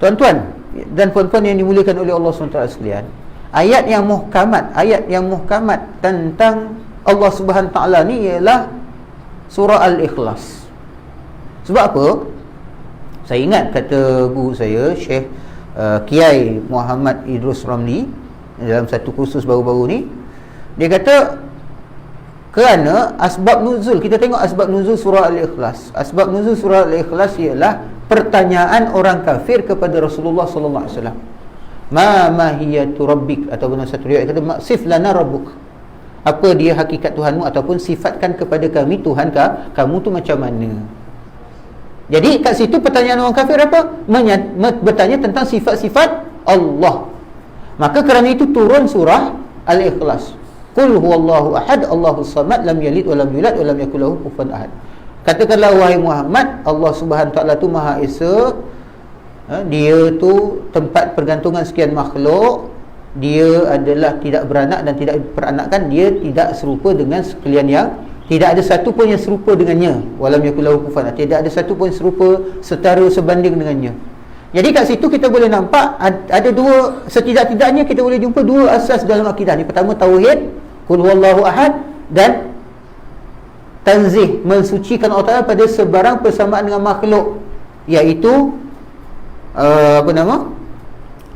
Tuan-tuan dan puan-puan yang dimuliakan oleh Allah SWT sekalian, ayat yang muhkamat tentang Allah Subhanahu Wa Ta'ala ni ialah surah Al-Ikhlas. Sebab apa? Saya ingat kata guru saya, Syekh Kiai Muhammad Idrus Ramli, dalam satu kursus baru-baru ni, dia kata kerana asbab nuzul, kita tengok asbab nuzul surah Al-Ikhlas. Asbab nuzul surah Al-Ikhlas ialah pertanyaan orang kafir kepada Rasulullah sallallahu alaihi wasallam. Ma mahiyatu rabbik, ataupun satu riwayat kata sif lana rabbuk. Apa dia hakikat Tuhanmu, ataupun sifatkan kepada kami Tuhan kamu tu macam mana. Jadi kat situ pertanyaan orang kafir apa? Bertanya tentang sifat-sifat Allah. Maka kerana itu turun surah Al-Ikhlas. Qul huwallahu ahad, Allahus samad, lam yalid wa lam yulad wa lam yakul lahu kufuwan ahad. Katakanlah wahai Muhammad, Allah Subhanahu Wa Ta'ala tu Maha Esa. Dia tu tempat pergantungan sekian makhluk. Dia adalah tidak beranak dan tidak peranakan. Dia tidak serupa dengan sekalian yang, tidak ada satu pun yang serupa dengannya. Walam yakul lahu kufuwan ahad. Tidak ada satu pun serupa, setara, sebanding dengannya. Jadi kat situ kita boleh nampak ada dua, setidak-tidaknya kita boleh jumpa dua asas dalam akidah ni. Pertama tauhid, qul huwallahu ahad, dan tanzih, mensucikan Allah Ta'ala pada sebarang persamaan dengan makhluk, iaitu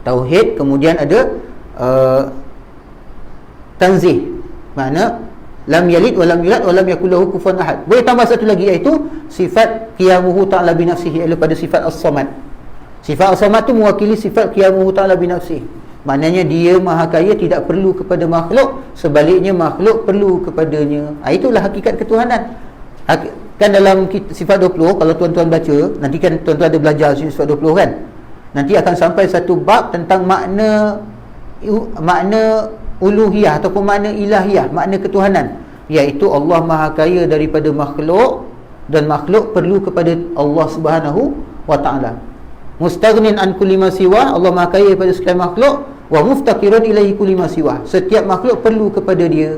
tauhid. Kemudian ada tanzih, makna lam yalid wa lam yulad wa lam yakul lahu kufuwan ahad. Boleh tambah satu lagi, iaitu sifat qiyamuhu ta'ala bi nafsihi, iaitu pada sifat as-samad. Sifat as-samad tu mewakili sifat qiyamuhu ta'ala bi nafsihi. Maknanya dia maha kaya, tidak perlu kepada makhluk, sebaliknya makhluk perlu kepadanya. Itulah hakikat ketuhanan. Kan dalam sifat 20, kalau tuan-tuan baca, nanti kan tuan-tuan ada belajar sifat 20 kan, nanti akan sampai satu bab tentang makna uluhiyah ataupun makna ilahiyah, makna ketuhanan, iaitu Allah maha kaya daripada makhluk, dan makhluk perlu kepada Allah Subhanahu Wa Ta'ala. Mustaghnin an kulli ma siwa, Allah maha kaya daripada sekalian makhluk, wa muftaqirun ilaihi kulli ma siwa, setiap makhluk perlu kepada dia.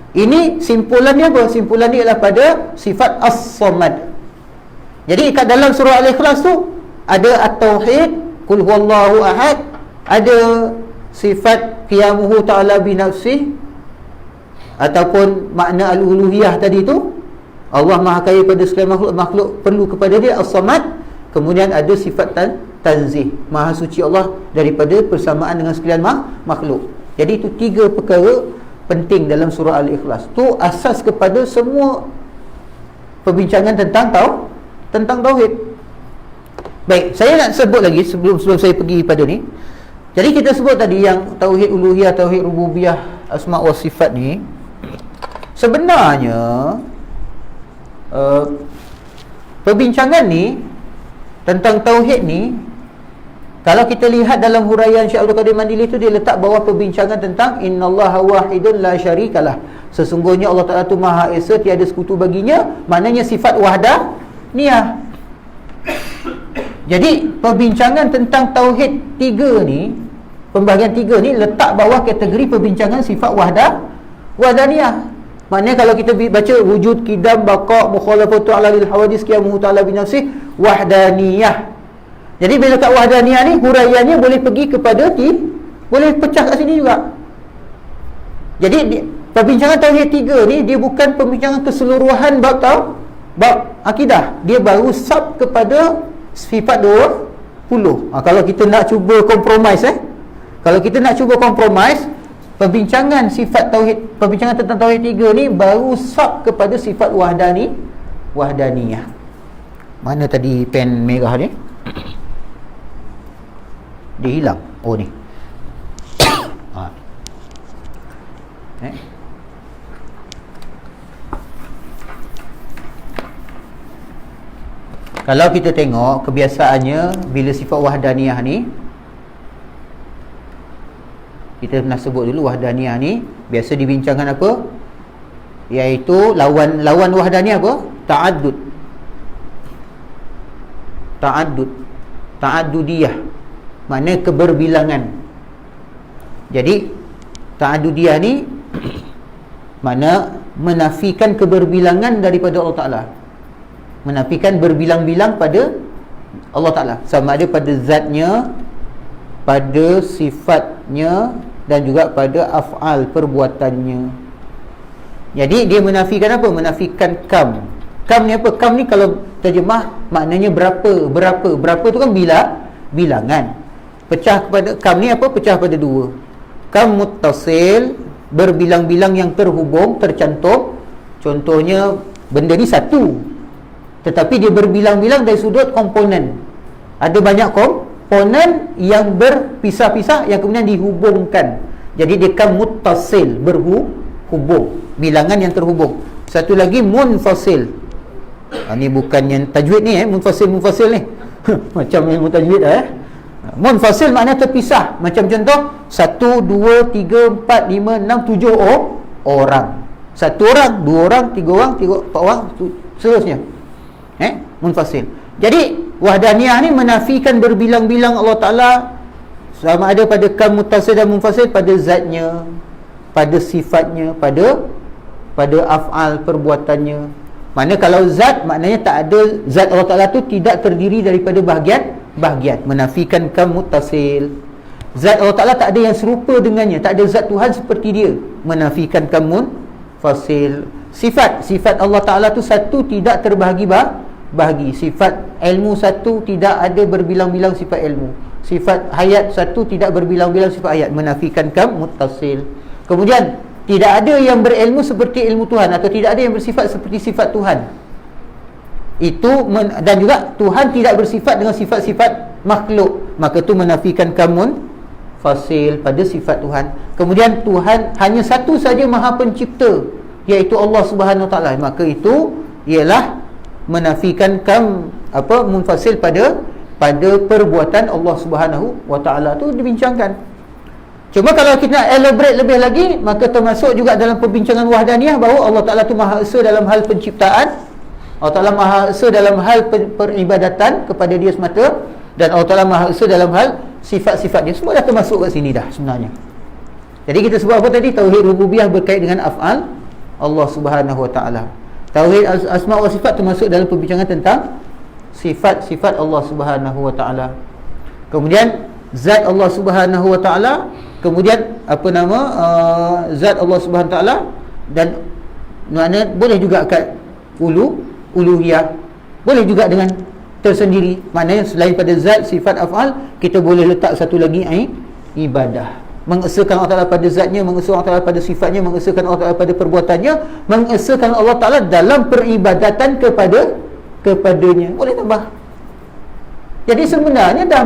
Ini simpulan dia apa? Simpulan dia adalah pada sifat as-samad. Jadi kat dalam surah Al-Ikhlas tu ada at-tauhid, qul huwallahu ahad, ada sifat qiyamuhu ta'ala bi nafsihi, ataupun makna al-uluhiyah tadi tu, Allah maha kaya pada sekalian makhluk, makhluk perlu kepada dia, as-samad. Kemudian ada sifat tanzih, maha suci Allah daripada persamaan dengan sekalian makhluk. Jadi itu tiga perkara penting dalam surah Al-Ikhlas. Tu asas kepada semua perbincangan tentang tauhid. Baik, saya nak sebut lagi sebelum saya pergi pada ni. Jadi kita sebut tadi yang tauhid uluhiyah, tauhid rububiyah, asma wa sifat ni, sebenarnya perbincangan ni tentang tauhid ni, kalau kita lihat dalam huraian Syekh Abdul Qadir Mandili tu, dia letak bawah perbincangan tentang innallaha wahidun la syarikalah, sesungguhnya Allah Ta'ala tu Maha Esa, tiada sekutu baginya. Maknanya sifat wahdaniyah. Jadi perbincangan tentang tauhid 3 ni, pembahagian 3 ni letak bawah kategori perbincangan sifat wahdaniyah. Maknanya kalau kita baca wujud, qidam, baqa', mukhalafatu ala lil hawadis, qiyamuhu ta'ala bi nafsih, wahdaniyah. Jadi bila kat wahdaniyah ni huraiannya boleh pergi kepada boleh pecah kat sini juga. Jadi perbincangan tauhid 3 ni dia bukan perbincangan keseluruhan bab akidah. Dia baru sub kepada sifat 20. Kalau kita nak cuba kompromis kalau kita nak cuba kompromis, perbincangan sifat tauhid, perbincangan tentang tauhid 3 ni baru sub kepada sifat wahdaniyah. Mana tadi pen merah ni? Dia hilang. Oh ni. Kalau kita tengok kebiasaannya bila sifat wahdaniyah ni, kita pernah sebut dulu wahdaniyah ni biasa dibincangkan apa? Iaitu lawan wahdaniyah apa? Ta'addudiyah. Makna keberbilangan. Jadi ta'addudiyah ni makna menafikan keberbilangan daripada Allah Ta'ala, menafikan berbilang-bilang pada Allah Ta'ala, sama ada pada zatnya, pada sifatnya, dan juga pada af'al, perbuatannya. Jadi dia menafikan apa? Menafikan kam. Kam ni apa? Kam ni kalau terjemah maknanya berapa tu kan bilangan. Pecah kepada kam ni apa? Pecah pada 2. Kam muttasil, berbilang-bilang yang terhubung, tercantum. Contohnya benda ni 1, tetapi dia berbilang-bilang dari sudut komponen. Ada banyak komponen yang berpisah-pisah yang kemudian dihubungkan. Jadi dia kan muttasil, berhubung, bilangan yang terhubung. Satu lagi munfasil. Ni bukan yang tajwid ni munfasil ni. Macam ilmu tajwid Munfasil maknanya terpisah. Macam contoh 1, 2, 3, 4, 5, 6, 7 orang. 1 orang, 2 orang, 3 orang, 4 orang, seterusnya. Munfasil. Jadi wahdaniyah ni menafikan berbilang-bilang Allah Ta'ala, sama ada pada kam, muttasil dan munfasil, pada zatnya, pada sifatnya, pada af'al, perbuatannya. Mana kalau zat, maknanya tak ada, zat Allah Ta'ala tu tidak terdiri daripada bahagian. Menafikan kam muttasil. Zat Allah Ta'ala tak ada yang serupa dengannya, tak ada zat Tuhan seperti dia. Menafikan kam munfasil. Sifat Allah Ta'ala tu satu, tidak terbahagi bahagi. Sifat ilmu satu, tidak ada berbilang-bilang sifat ilmu. Sifat hayat satu, tidak berbilang-bilang sifat hayat. Menafikan kam muttasil. Kemudian tidak ada yang berilmu seperti ilmu Tuhan, atau tidak ada yang bersifat seperti sifat Tuhan. Dan juga Tuhan tidak bersifat dengan sifat-sifat makhluk, maka itu menafikan kamun fasil pada sifat Tuhan. Kemudian Tuhan hanya satu saja Maha Pencipta, iaitu Allah Subhanahu Wa Taala, maka itu ialah menafikan munfasil pada perbuatan Allah Subhanahu Wa Taala. Tu dibincangkan. Cuma kalau kita nak elaborate lebih lagi, maka termasuk juga dalam perbincangan wahdaniyah bahawa Allah Ta'ala tu Maha Esa dalam hal penciptaan, Allah Ta'ala Maha Esa dalam hal peribadatan kepada dia semata, dan Allah Ta'ala Maha Esa dalam hal sifat-sifat dia. Semua dah termasuk kat sini dah sebenarnya. Jadi kita sebut apa tadi? Tauhid rububiyah berkait dengan af'al Allah Subhanahu Wa Ta'ala. Tauhid asma' wa sifat termasuk dalam perbincangan tentang sifat-sifat Allah Subhanahu Wa Ta'ala. Kemudian zat Allah Subhanahu Wa Ta'ala, kemudian zat Allah Subhanahu Wa Ta'ala, dan makna boleh juga kat uluhiyah, boleh juga dengan tersendiri. Maknanya selain pada zat, sifat, af'al, kita boleh letak satu lagi ibadah. Mengesakan Allah Ta'ala pada zatnya, mengesakan Allah Ta'ala pada sifatnya, mengesakan Allah Ta'ala pada perbuatannya, mengesakan Allah Ta'ala dalam peribadatan kepadanya. Boleh tambah. Jadi sebenarnya dah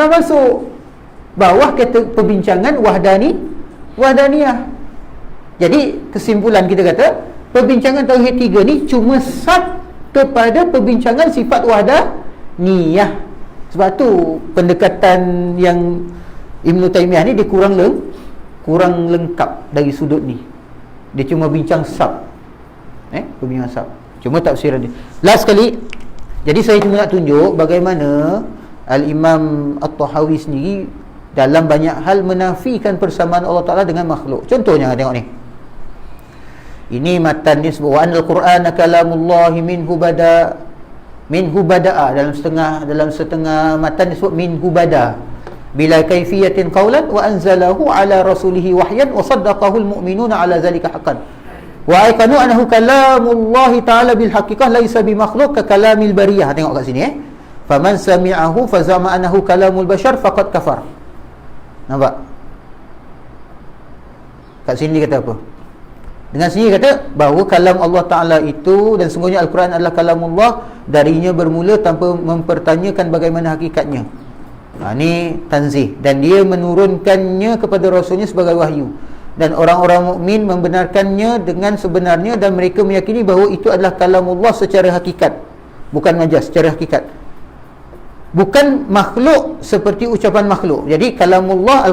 masuk bawah kata perbincangan wahdaniyah. Jadi kesimpulan kita kata, perbincangan tauhid 3 ni cuma sub kepada perbincangan sifat wahdaniyah. Sebab tu pendekatan yang Ibn Taymiyah ni dia kurang lengkap dari sudut ni. Dia cuma bincang sub. Perbincangan sub. Cuma tafsiran dia. Last sekali, Jadi saya cuma nak tunjuk bagaimana Al-Imam At-Tahawi sendiri dalam banyak hal menafikan persamaan Allah Ta'ala dengan makhluk. Contohnya tengok ni, ini matan ni sebut wa anal Qur'ana kalamullahi minhu bada'a, dalam setengah matan disebut minhu bada bila kaifiyatin qawlan wa anzalahu ala rasulihi wahyan wa saddaqahu almu'minuna ala zalika haqqan wa aikanu annahu kalamullahi ta'ala bil haqiqah laisa bi makhluq ka kalamil bariyah. Tengok kat sini faman sami'ahu fazama annahu kalamul bashar faqad kafar. Nampak? Kat sini dia kata apa? Dengan sini kata bahawa kalam Allah Ta'ala itu, dan sungguhnya Al-Quran adalah kalamullah, darinya bermula tanpa mempertanyakan bagaimana hakikatnya. Ini tanzih, dan dia menurunkannya kepada Rasulnya sebagai wahyu, dan orang-orang mukmin membenarkannya dengan sebenarnya, dan mereka meyakini bahawa itu adalah kalamullah secara hakikat, bukan majaz, secara hakikat, bukan makhluk seperti ucapan makhluk. Jadi kalamullah,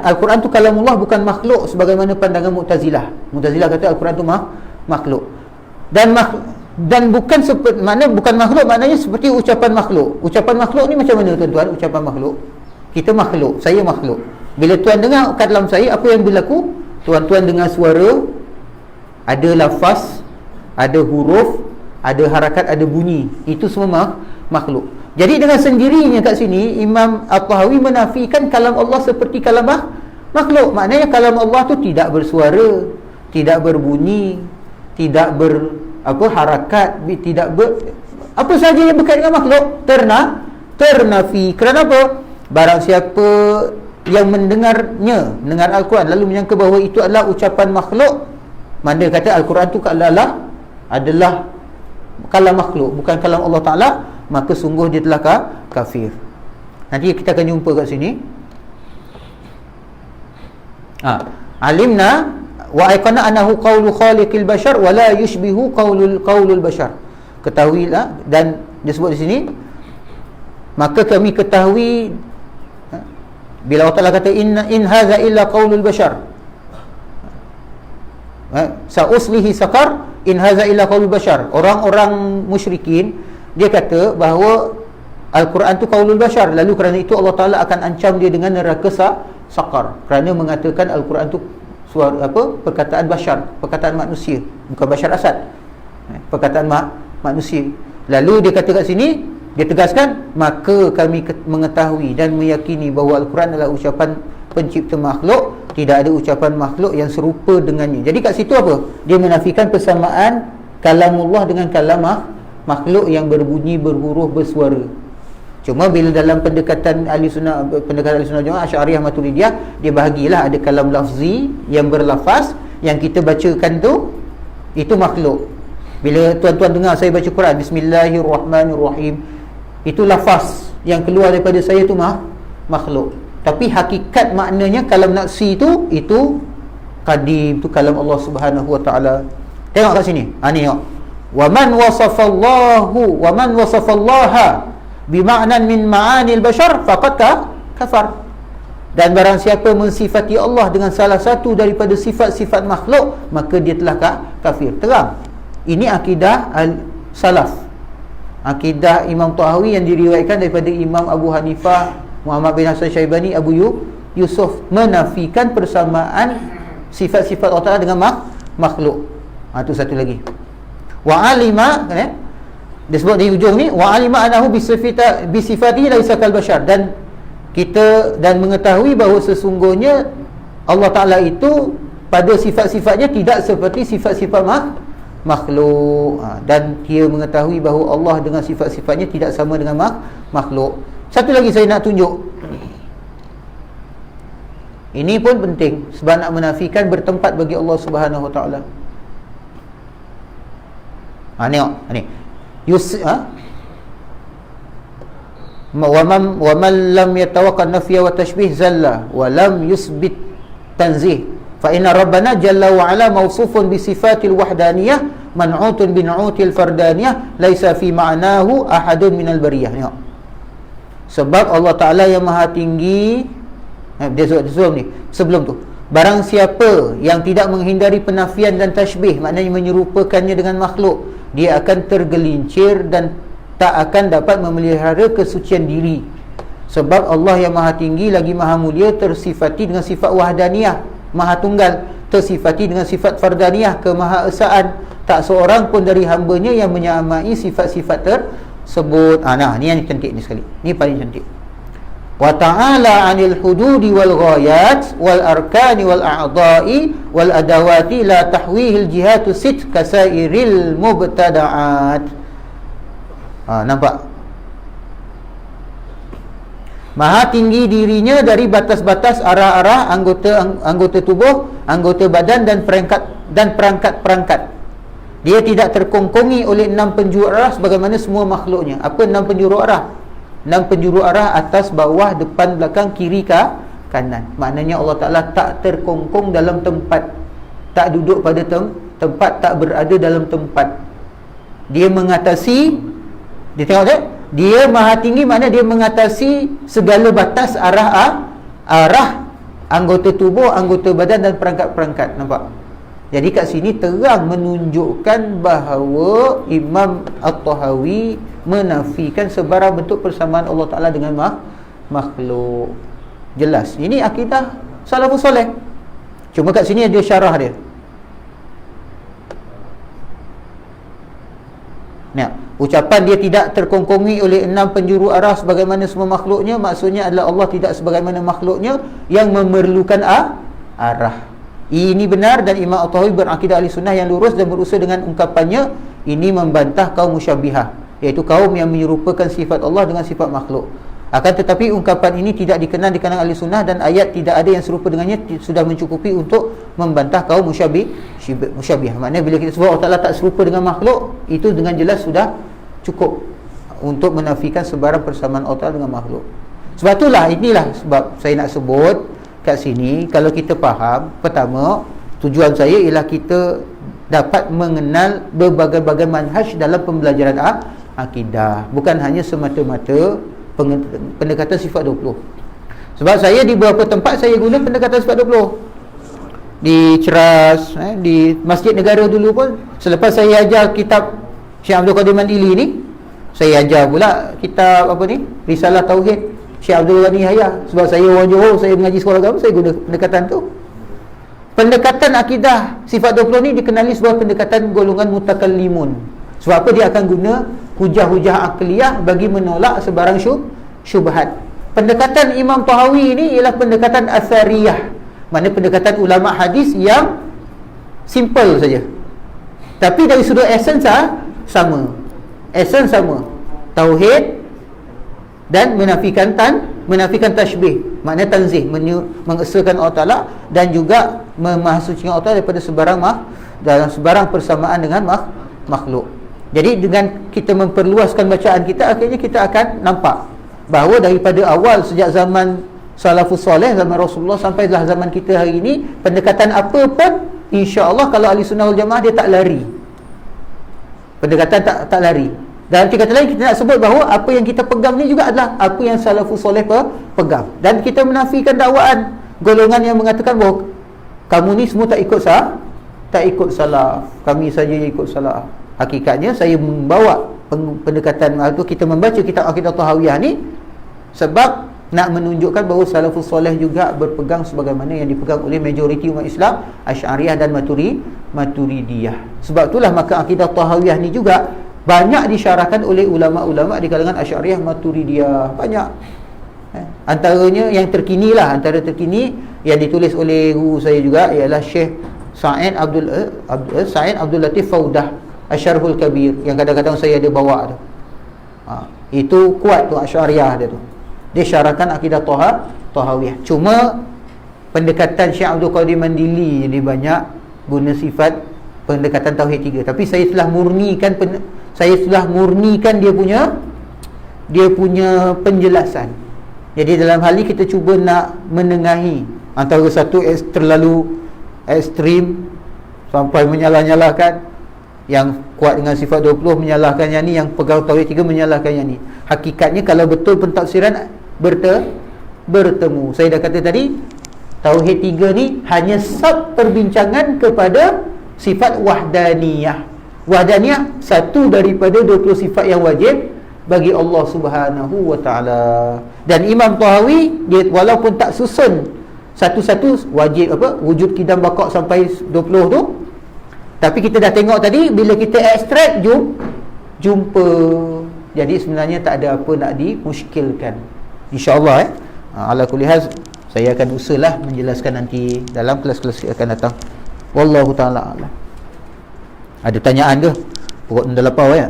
Al-Quran tu kalamullah, bukan makhluk sebagaimana pandangan Mu'tazilah. Mu'tazilah kata Al-Quran tu makhluk. Dan bukan bukan makhluk maknanya seperti ucapan makhluk. Ucapan makhluk ni macam mana tuan-tuan? Ucapan makhluk, kita makhluk, saya makhluk. Bila tuan dengar kat dalam saya, apa yang berlaku? Tuan-tuan dengar suara, ada lafaz, ada huruf, ada harakat, ada bunyi. Itu semua makhluk. Jadi dengan sendirinya kat sini Imam At-Tahawi menafikan kalam Allah seperti kalam makhluk. Maknanya kalam Allah tu tidak bersuara, tidak berbunyi, tidak harakat, tidak apa saja yang berkaitan dengan makhluk ternafi. Kerana apa? Barang siapa yang mendengar Al-Quran lalu menyangka bahawa itu adalah ucapan makhluk, mana kata Al-Quran tu adalah kalam makhluk, bukan kalam Allah Ta'ala, maka sungguh dia telah kafir. Nanti kita akan jumpa kat sini. Alimna wa aikana annahu qawlu khaliqil bashar wa la yushbihu qawlul bashar. Ketahuilah, dan disebut di sini, maka kami ketahui, bila Allah Ta'ala kata in hadza illa qawlul bashar, sa'uslihi sakar, in hadza illa qawlul bashar. Orang-orang musyrikin dia kata bahawa Al-Quran tu qaulul bashar, lalu kerana itu Allah Ta'ala akan ancam dia dengan neraka sakar, kerana mengatakan Al-Quran tu perkataan bashar, perkataan manusia, bukan Bashar Asad, perkataan manusia. Lalu dia kata kat sini, dia tegaskan, maka kami mengetahui dan meyakini bahawa Al-Quran adalah ucapan pencipta makhluk, tidak ada ucapan makhluk yang serupa dengannya. Jadi kat situ apa? Dia menafikan persamaan kalamullah dengan kalam makhluk yang berbunyi, berhuruf, bersuara. Cuma bila dalam pendekatan ahli sunnah jamaah Asy'ariyah Maturidiyah, dia bahagilah, ada kalam lafzi yang berlafaz, yang kita bacakan tu itu makhluk. Bila tuan-tuan dengar saya baca Quran, Bismillahirrahmanirrahim, itu lafaz yang keluar daripada saya tu makhluk. Tapi hakikat maknanya kalam nafsi itu qadim, tu kalam Allah Subhanahu wa taala. Tengok kat sini. Ni tengok. Wa man wasafallaha bima'nan min ma'anil bashar faqad kafar. Dan barang siapa mensifati Allah dengan salah satu daripada sifat-sifat makhluk, maka dia telah kafir. Terang. Ini akidah salaf, akidah Imam Tahawi yang diriwayatkan daripada Imam Abu Hanifah, Muhammad bin Hasan Syaibani, Abu Yusuf, menafikan persamaan sifat-sifat Allah Ta'ala dengan makhluk. Itu satu lagi. Wa alima, dia sebut di hujung ni, wa alima anahu bisifatihi laisa kal bashar, dan kita mengetahui bahawa sesungguhnya Allah Ta'ala itu pada sifat-sifatnya tidak seperti sifat-sifat makhluk. Dan dia mengetahui bahawa Allah dengan sifat-sifatnya tidak sama dengan makhluk. Satu lagi saya nak tunjuk, ini pun penting sebab nak menafikan bertempat bagi Allah Subhanahu Wa Ta'ala. Tengok ni, wa man lam yatawakkal nafya wa tashbih zalla wa lam yusbit tanzih fa inna rabbana jalla wa ala mawsufun bi sifatil wahdaniyah man'utun bi nu'util fardaniyah laisa fi ma'nahu ahadun minal bariyah. Tengok, sebab Allah Ta'ala yang maha tinggi, dia sebelum ni, sebelum tu, barang siapa yang tidak menghindari penafian dan tashbih, maknanya menyerupakannya dengan makhluk, dia akan tergelincir dan tak akan dapat memelihara kesucian diri. Sebab Allah yang maha tinggi lagi maha mulia tersifati dengan sifat wahdaniyah, maha tunggal, tersifati dengan sifat fardaniyah, kemahaesaan. Tak seorang pun dari hambanya yang menyamai sifat-sifat tersebut. Nah, ni yang cantik ni sekali. Ni paling cantik. Wa ta'ala 'anil hududi wal ghayat wal arkani wal a'dha'i wal adawati la tahwihil jihatu sit kasairil mubtada'at. Nampak? Maha tinggi dirinya dari batas-batas arah-arah anggota tubuh, anggota badan dan perangkat-perangkat. Dia tidak terkongkongi oleh 6 penjuru arah sebagaimana semua makhluknya. Apa 6 penjuru arah? 6 penjuru arah, atas, bawah, depan, belakang, kiri, kanan. Maknanya Allah Ta'ala tak terkongkong dalam tempat, tak duduk pada tempat, tak berada dalam tempat. Dia mengatasi, dia tengok tak? Dia maha tinggi, maknanya dia mengatasi segala batas arah anggota tubuh, anggota badan dan perangkat-perangkat. Nampak? Jadi kat sini terang menunjukkan bahawa Imam At-Tahawi menafikan sebarang bentuk persamaan Allah Ta'ala dengan makhluk. Jelas. Ini akidah salafus soleh. Cuma kat sini ada syarah dia. Nah, ucapan dia tidak terkongkongi oleh 6 penjuru arah sebagaimana semua makhluknya, maksudnya adalah Allah tidak sebagaimana makhluknya yang memerlukan arah. Ini benar, dan Imam At-Tahawi berakidah ahli sunnah yang lurus dan berusaha dengan ungkapannya ini membantah kaum musyabbihah, iaitu kaum yang menyerupakan sifat Allah dengan sifat makhluk. Akan tetapi ungkapan ini tidak dikenal di kalangan ahli sunnah, dan ayat tidak ada yang serupa dengannya sudah mencukupi untuk membantah kaum musyabbihah. Maknanya bila kita sebut Allah Ta'ala tak serupa dengan makhluk, itu dengan jelas sudah cukup untuk menafikan sebarang persamaan Allah Ta'ala dengan makhluk. Sebab itulah, inilah sebab saya nak sebut kat sini, kalau kita faham, pertama, tujuan saya ialah kita dapat mengenal berbagai-bagai manhaj dalam pembelajaran akidah, bukan hanya semata-mata pendekatan sifat 20. Sebab saya di beberapa tempat saya guna pendekatan sifat 20. Di Ceras, di Masjid Negara dulu pun, selepas saya ajar kitab Syekh Abdul Qadir Mandili ni, saya ajar pula kitab apa ni, Risalah Tauhid Syekh Abdul Ghani Yahya. Sebab saya orang Johor, saya mengaji sekolah agama, saya guna pendekatan tu. Pendekatan akidah sifat 20 ni dikenali sebagai pendekatan golongan mutakallimun. Sebab apa? Dia akan guna hujah-hujah akliyah bagi menolak sebarang syubhat. Pendekatan Imam Tahawi ini ialah pendekatan athariyah, maknanya pendekatan ulama hadis yang simple saja, tapi dari sudut essence sama. Essence sama, tauhid dan menafikan tashbih, maknanya tanzih, mengesahkan Allah Ta'ala, dan juga memahasucikan Allah Ta'ala daripada sebarang persamaan dengan makhluk. Jadi dengan kita memperluaskan bacaan kita, akhirnya kita akan nampak bahawa daripada awal, sejak zaman salafus soleh, zaman Rasulullah sampailah zaman kita hari ini, pendekatan apa pun, insya-Allah kalau ahli sunnah wal jamaah dia tak lari. Pendekatan tak lari. Dan kata lain, kita nak sebut bahawa apa yang kita pegang ni juga adalah apa yang salafus soleh pegang. Dan kita menafikan dakwaan golongan yang mengatakan bahawa kamu ni semua tak ikut salaf, kami saja yang ikut salaf. Hakikatnya saya membawa pendekatan itu, kita membaca kitab Aqidah Tahawiyah ni sebab nak menunjukkan bahawa salafus soleh juga berpegang sebagaimana yang dipegang oleh majoriti umat Islam, Asy'ariyah dan Maturidiyah. Sebab itulah maka Aqidah Tahawiyah ni juga banyak disyarahkan oleh ulama-ulama di kalangan Asy'ariyah, Maturidiyah, banyak. Antaranya yang terkini lah, antara terkini yang ditulis oleh guru saya juga ialah Syekh Sa'id Abdul Latif Faudah, Asyarhul Kabir, yang kadang-kadang saya ada bawa tu. Itu kuat tu Asy'ariyah dia tu. Dia syarahkan akidah Tahawiyah. Cuma pendekatan Syekh Abdul Qadir Mandili dia banyak guna sifat pendekatan tauhid 3. Tapi saya telah murnikan dia punya penjelasan. Jadi dalam hal ini kita cuba nak menengahi antara satu terlalu ekstrim sampai menyalah-nyalahkan, yang kuat dengan sifat 20 menyalahkan yang ni, yang pegang tauhid 3 menyalahkan yang ni. Hakikatnya kalau betul pentafsiran bertemu. Saya dah kata tadi, tauhid 3 ni hanya sub perbincangan kepada sifat wahdaniyah. Wahdaniyah satu daripada 20 sifat yang wajib bagi Allah Subhanahu wa taala. Dan Imam Tahawi dia walaupun tak susun satu-satu wajib wujud kidam baqa sampai 20 tu, tapi kita dah tengok tadi bila kita ekstrak jumpa. Jadi sebenarnya tak ada apa nak dimuskilkan. InsyaAllah ala kulli hal saya akan usahalah menjelaskan nanti dalam kelas-kelas akan datang. Wallahu taala alam. Ada tanyaan ke? Perut dah lapar ya?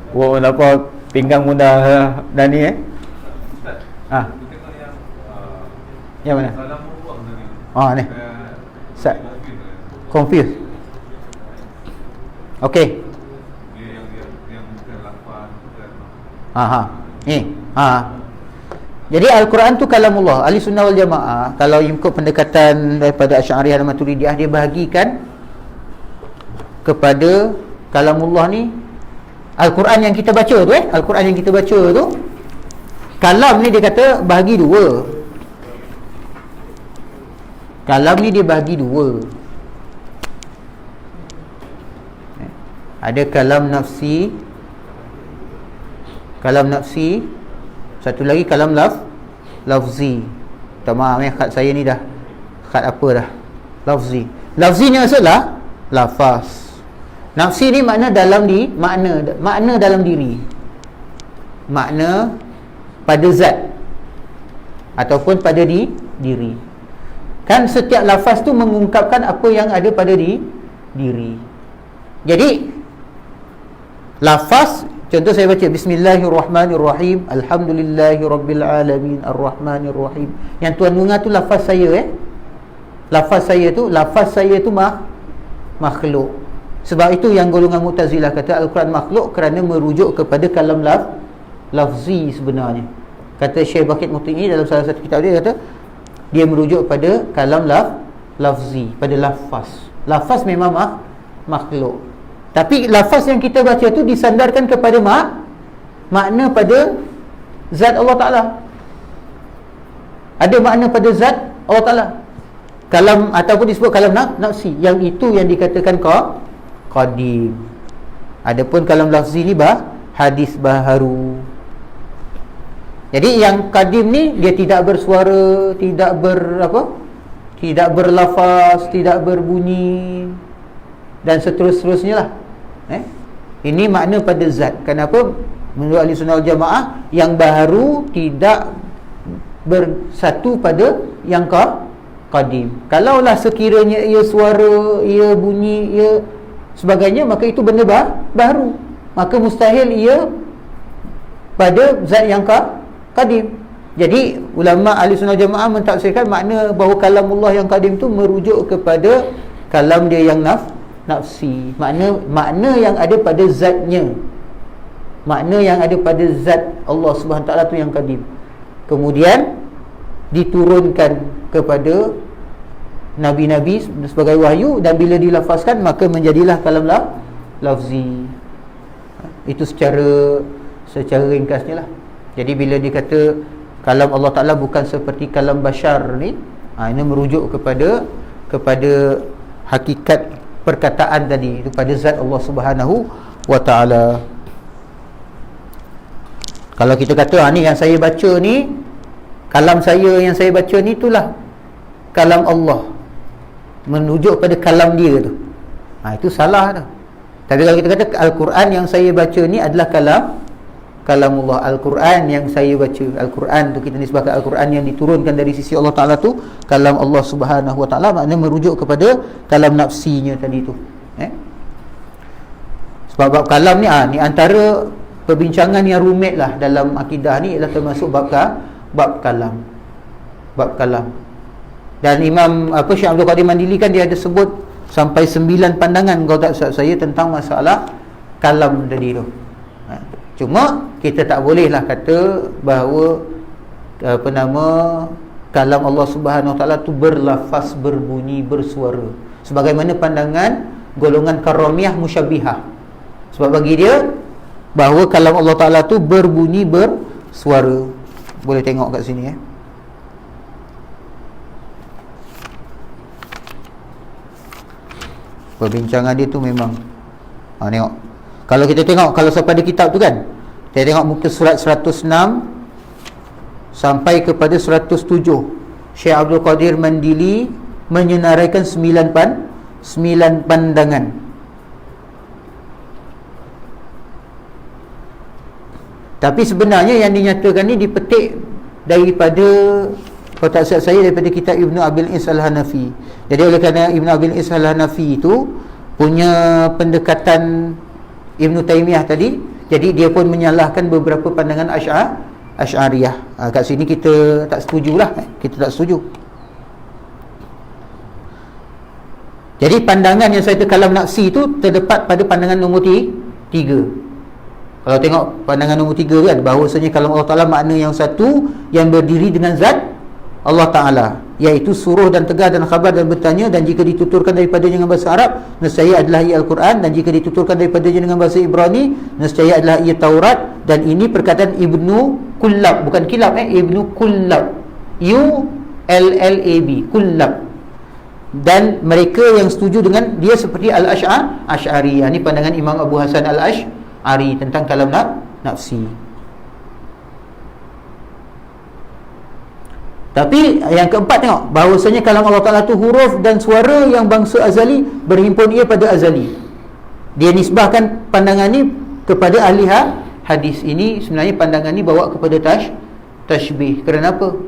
Perut dah lapar, pinggang pun dah ni yang mana? Ni. Confused. Okey. Ni. Jadi Al-Quran tu kalamullah. Ahli Sunnah wal Jamaah kalau ikut pendekatan daripada Asy'ariyah dan Maturidiyah, dia bahagikan kepada kalamullah ni Al-Quran yang kita baca tu Al-Quran yang kita baca tu, kalam ni dia kata bahagi dua. Kalam ni dia bahagi dua. Ada kalam nafsi, satu lagi kalam lafzi. Tak maaf khat saya ni dah khat apa dah, lafzi ni maksudlah lafaz. Nafsi ni makna dalam makna dalam diri, makna pada zat ataupun pada diri. Kan setiap lafaz tu mengungkapkan apa yang ada pada diri. Jadi lafaz, contoh saya baca Bismillahirrahmanirrahim, Alhamdulillahirabbil alamin, Arrahmanirrahim. Yang tuan dengar tu lafaz saya lafaz saya tu makhluk. Sebab itu yang golongan Mu'tazilah kata Al-Quran makhluk kerana merujuk kepada kalam lafzi sebenarnya. Kata Syekh Baqir Mutini dalam salah satu kitab dia, kata dia merujuk pada kalam lafzi, pada lafaz memang makhluk. Tapi lafaz yang kita baca tu disandarkan kepada makna pada zat Allah Ta'ala. Ada makna pada zat Allah Ta'ala. Kalam ataupun disebut kalam nafsi, yang itu yang dikatakan qadim. Adapun kalam lafzi ni hadis baharu. Jadi yang qadim ni dia tidak bersuara, tidak berlafaz, tidak berbunyi dan seterusnya lah. Ini makna pada zat. Kenapa? Menurut Ahli Sunnah wal Jamaah, yang baharu tidak bersatu pada yang qadim. Kalaulah sekiranya ia suara, ia bunyi, ia sebagainya, maka itu benda baru. Maka mustahil ia pada zat yang qadim. Jadi ulama Ahli Sunnah Jamaah mentafsirkan makna bahawa kalamullah yang qadim tu merujuk kepada kalam dia yang nafsi. Makna yang ada pada zatnya, makna yang ada pada zat Allah Subhanahu Taala tu yang qadim, kemudian diturunkan kepada nabi-nabi sebagai wahyu, dan bila dilafazkan maka menjadilah kalam lafzi. Itu secara ringkasnya lah. Jadi bila dikata kalam Allah Ta'ala bukan seperti kalam bashar ni, ini merujuk kepada hakikat perkataan tadi, itu pada zat Allah Subhanahu wa Ta'ala. Kalau kita kata ni yang saya baca ni, kalam saya yang saya baca ni, itulah kalam Allah, menuju pada kalam dia tu, itu salah dah. Tapi kalau kita kata Al-Quran yang saya baca ni adalah kalamullah, Al-Quran yang saya baca, Al-Quran tu kita nisbahkan Al-Quran yang diturunkan dari sisi Allah Ta'ala tu kalam Allah Subhanahu wa Ta'ala, maknanya merujuk kepada kalam nafsinya tadi tu. Sebab bab kalam ni ni antara perbincangan yang rumit lah dalam akidah ni, ialah termasuk bab kalam. Dan Imam Syekh Abdul Qadir Mandili kan dia ada sebut sampai 9 pandangan kalau tak silap saya tentang masalah kalam tadi tu. Cuma kita tak bolehlah kata bahawa kalam Allah Subhanahu Wa Taala tu berlafaz, berbunyi, bersuara, sebagaimana pandangan golongan Karramiyah Musyabbihah. Sebab bagi dia bahawa kalam Allah Ta'ala tu berbunyi, bersuara. Boleh tengok kat sini perbincangan dia tu memang tengok Kalau kita tengok, kalau pada kitab tu kan, kita tengok muka surat 106 sampai kepada 107, Syekh Abdul Qadir Mandili menyenaraikan 9 pandangan. Tapi sebenarnya yang dinyatakan ni dipetik daripada, kalau tak silap saya, daripada kitab Ibnu Abil Is Al-Hanafi. Jadi oleh kerana Ibnu Abil Is Al-Hanafi itu punya pendekatan Ibnu Taimiyah tadi, jadi dia pun menyalahkan beberapa pandangan Asy'ariyah. Kat sini kita tak setujulah, kita tak setuju. Jadi pandangan yang saya kalam nafsi itu terdapat pada pandangan nombor 3. Kalau tengok pandangan nombor 3 kan, bahawasanya kalam Allah Ta'ala makna yang satu yang berdiri dengan zat Allah Ta'ala, iaitu suruh dan tegar dan khabar dan bertanya, dan jika dituturkan daripadanya dengan bahasa Arab, nescaya adalah ia Al-Quran, dan jika dituturkan daripadanya dengan bahasa Ibrani, nescaya adalah ia Taurat. Dan ini perkataan Ibnu Kullab, bukan Kilab, Ibnu Kullab, Ullab, Kullab. Dan mereka yang setuju dengan dia seperti Al-Asy'ari. Ini pandangan Imam Abu Hasan Al-Asy'ari tentang kalam nafsi. Tapi yang keempat, tengok bahawasanya kalam Allah Ta'ala tu huruf dan suara yang bangsa azali, berhimpun ia pada azali. Dia nisbahkan pandangan ni kepada ahli hadis. Ini sebenarnya pandangan ni bawa kepada tashbih. Kerana apa?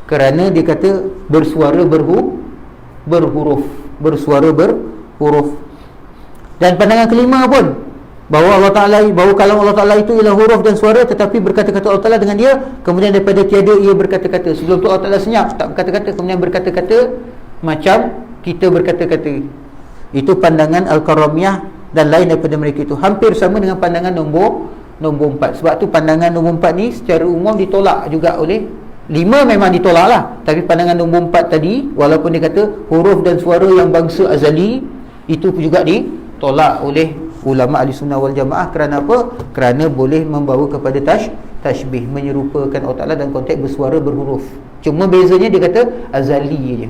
Kerana dia kata bersuara berhuruf. Bersuara berhuruf. Dan pandangan kelima pun, bahawa Allah Ta'ala, bahawa kalam Allah Ta'ala itu ialah huruf dan suara, tetapi berkata-kata Allah Ta'ala dengan dia, kemudian daripada tiada ia berkata-kata. Sebelum tu Allah Ta'ala senyap, tak berkata-kata, kemudian berkata-kata macam kita berkata-kata. Itu pandangan Al-Karamiyah dan lain daripada mereka itu. Hampir sama dengan pandangan nombor 4. Sebab tu pandangan nombor 4 ni secara umum ditolak juga oleh 5, memang ditolak lah. Tapi pandangan nombor 4 tadi, walaupun dia kata huruf dan suara yang bangsa azali, itu juga ditolak oleh ulama ahli sunnah wal jamaah. Kerana apa? Kerana boleh membawa kepada tashbih, menyerupakan Allah Ta'ala dalam konteks bersuara berhuruf. Cuma bezanya dia kata azali je.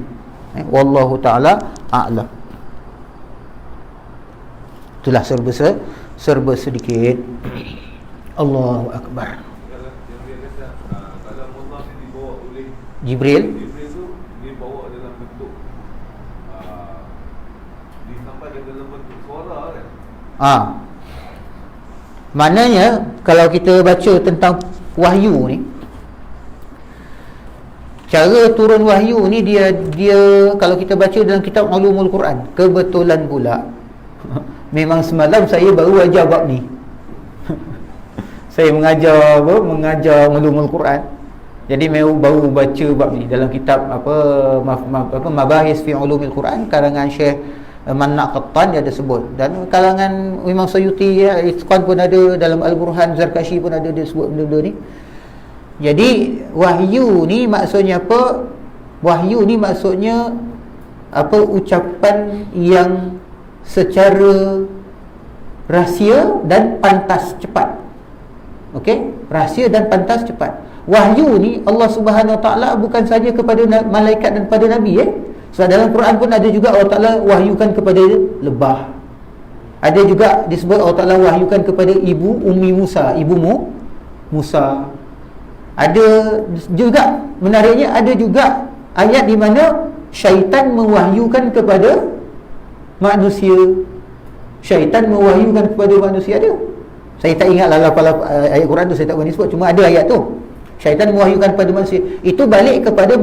Wallahu ta'ala a'lam. Itulah serba sedikit. Allahu akbar. Jibril tu dibawa dalam bentuk disampaikan dalam bentuk suara kan? Maknanya kalau kita baca tentang wahyu ni, cara turun wahyu ni, dia kalau kita baca dalam kitab Ulumul Quran, kebetulan pula memang semalam saya baru ajar bab ni. Saya mengajar Ulumul Quran. Jadi memang baru baca bab ni dalam kitab Mabahis fi Ulumil Quran karangan Syekh Manna Qattan, dia ada sebut. Dan kalangan Imam Suyuti, Itqan pun ada, dalam Al-Burhan Zarkashi pun ada dia sebut benda-benda ni. Jadi wahyu ni maksudnya apa? Wahyu ni maksudnya apa? Ucapan yang secara rahsia dan pantas cepat. Okey? Rahsia dan pantas cepat. Wahyu ni Allah Subhanahu Wa Taala bukan saja kepada malaikat dan pada nabi. Sebab dalam Quran pun ada juga Allah Ta'ala wahyukan kepada lebah. Ada juga disebut Allah Ta'ala wahyukan kepada ibu Ummi Musa, ibumu Musa. Ada juga, menariknya, ada juga ayat di mana syaitan mewahyukan kepada manusia. Syaitan mewahyukan kepada manusia ada. Saya tak ingat lah ayat Quran tu, saya tak boleh sebut. Cuma ada ayat tu, syaitan mewahyukan kepada manusia. Itu balik kepada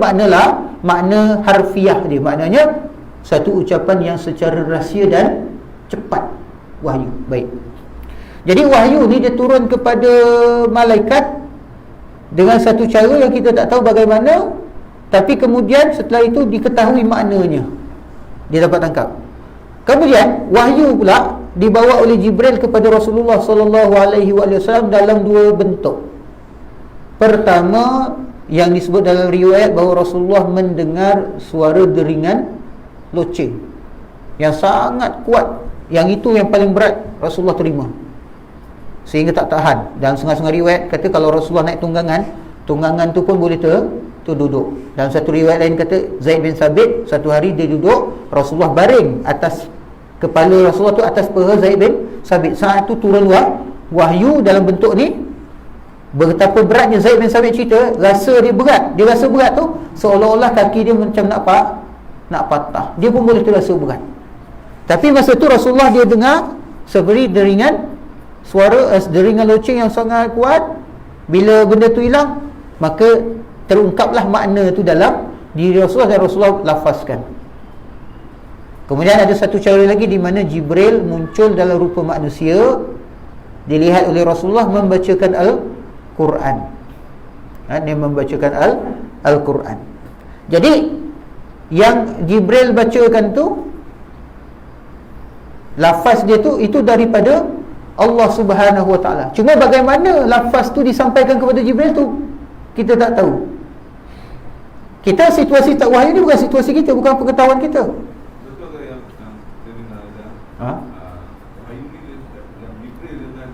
makna harfiah dia. Maknanya satu ucapan yang secara rahsia dan cepat. Wahyu. Baik. Jadi wahyu ni dia turun kepada malaikat dengan satu cara yang kita tak tahu bagaimana, tapi kemudian setelah itu diketahui maknanya, dia dapat tangkap. Kemudian wahyu pula dibawa oleh Jibril kepada Rasulullah sallallahu alaihi wasallam dalam dua bentuk. Pertama, yang disebut dalam riwayat bahawa Rasulullah mendengar suara deringan loceng yang sangat kuat. Yang itu yang paling berat Rasulullah terima, sehingga tak tahan. Dalam setengah-setengah riwayat kata kalau Rasulullah naik tunggangan tu pun boleh terduduk. Dalam satu riwayat lain kata Zaid bin Sabit, satu hari dia duduk, Rasulullah baring atas kepala Rasulullah tu atas peha Zaid bin Sabit. Saat tu turun wahyu dalam bentuk ni. Betapa beratnya Zaid bin Sabit cerita, rasa dia berat. Dia rasa berat tu seolah-olah kaki dia macam nak patah. Dia pun boleh terasa berat. Tapi masa tu Rasulullah dia dengar seperti deringan suara, deringan loceng yang sangat kuat. Bila benda tu hilang, maka terungkaplah makna tu dalam diri Rasulullah dan Rasulullah lafazkan. Kemudian ada satu cara lagi di mana Jibril muncul dalam rupa manusia, dilihat oleh Rasulullah membacakan Al-Quran. Dia membacakan Al-Quran. Jadi yang Jibril bacakan tu, lafaz dia tu itu daripada Allah Subhanahu Wa Taala. Cuma bagaimana lafaz tu disampaikan kepada Jibril tu kita tak tahu. Kita situasi tak wahyu ni bukan situasi kita, bukan pengetahuan kita. Betul ke yang saya dengar wahyu ni yang Jibril dengan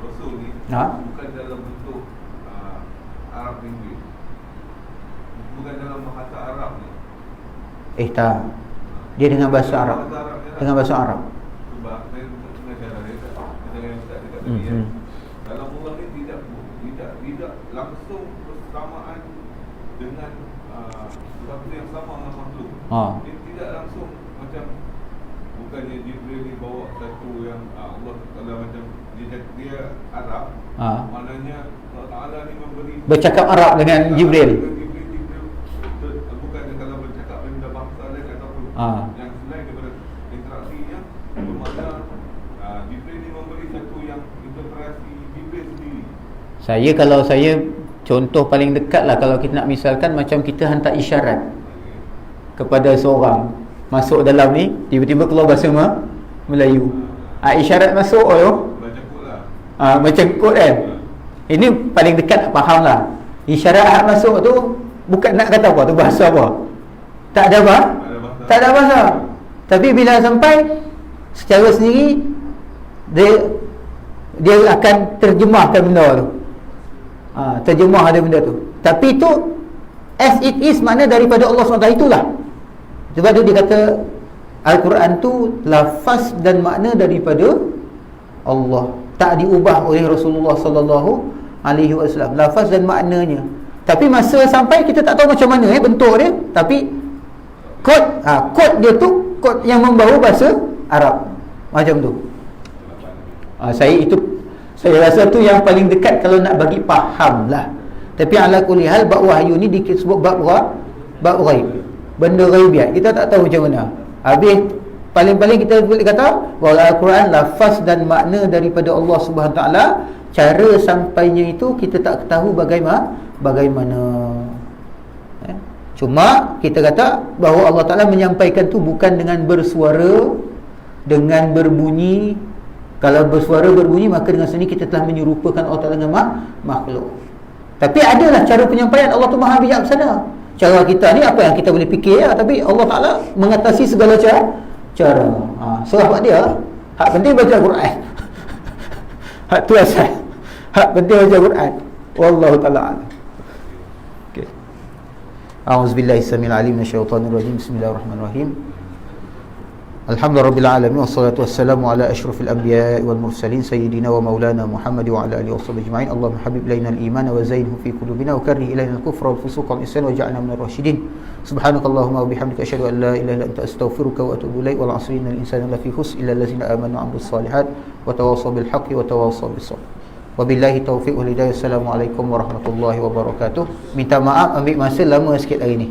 Rasul ni bukan dalam bentuk Arab Inggeris, bukan dalam bahasa Arab ni. Tak. Dia dengan bahasa Arab. Dengan bahasa Arab. Sebab saya pengajaran dia dengan yang Ustaz dekat tadi dalam Allah ni tidak langsung bersamaan dengan sesuatu yang sama dengan makhluk. Dia tidak langsung macam, bukannya Jibril ni bawa satu yang Allah Taala macam dia Arab, maknanya Allah Taala ni memberi bercakap Arab dengan Jibril. Bukan kalau bercakap benda bangsa lain ataupun yang selain daripada interaksinya, bermakna Jibril ni memberi satu yang interpretasi Jibril sendiri. Kalau saya contoh paling dekat lah, kalau kita nak misalkan macam kita hantar isyarat kepada seorang masuk dalam ni, tiba-tiba keluar bahasa Melayu. Isyarat masuk Baca kod lah. Macam kod kan. Ini paling dekat faham lah. Isyarat masuk tu bukan nak kata apa tu, bahasa apa? Tak ada apa? Tak ada bahasa. Tapi bila sampai secara sendiri dia akan terjemahkan benda tu. Terjemah ada benda tu. Tapi tu as it is, makna daripada Allah SWT itulah. Sebab tu dia kata Al-Quran tu lafaz dan makna daripada Allah, tak diubah oleh Rasulullah sallallahu alaihi wasallam, lafaz dan maknanya. Tapi masa sampai kita tak tahu macam mana bentuk dia, tapi kod dia tu kod yang membawa bahasa Arab macam tu. Saya rasa tu yang paling dekat kalau nak bagi faham lah. Tapi ala kulli hal, bab wahyu ni disebut bab ghaib, benda ghaibiat, kita tak tahu macam mana. Habis paling-paling kita boleh kata bahawa Al-Quran lafaz dan makna daripada Allah Subhanahu Wa Taala. Cara sampainya itu kita tak tahu bagaimana. Cuma kita kata bahawa Allah Ta'ala menyampaikan tu bukan dengan bersuara, dengan berbunyi. Kalau bersuara berbunyi, maka dengan sini kita telah menyerupakan Allah Ta'ala dengan makhluk. Tapi adalah cara penyampaian. Allah tu maha bijaksana. Cara kita ni apa yang kita boleh fikir tapi Allah Ta'ala mengatasi segala cara. Sebab dia hak penting baca Quran. Hak tu asal. Hak penting baca Quran. Wallahu ta'ala. Okey. A'udzubillahi samil alim minasyaitonir rajim. Bismillahirrahmanirrahim. Alhamdulillahirabbil alamin wassalatu wassalamu ala asyrafil anbiya'i wal mursalin sayyidina wa maulana Muhammad wa ala alihi washabbihi ajma'in. Allahumma habib ilaina al-iman wa zayyinhu fi qulubina wa karrih ilaina al-kufra wal fusuqa wal isyan waj'alna minar rasyidin. Subhanakallahumma wa bihamdika asyhadu an la ilaha illa anta astaghfiruka wa atubu ilaik. Wal 'asri innal insana lafi khusr illa allazina amanu wa 'amilus solihat wa tawassaw bil haqqi wa tawassaw bis sabr. Wabillahi taufiq wal hidayah. Assalamualaikum warahmatullahi wabarakatuh. Minta maaf ambil masa lama sikit hari ni.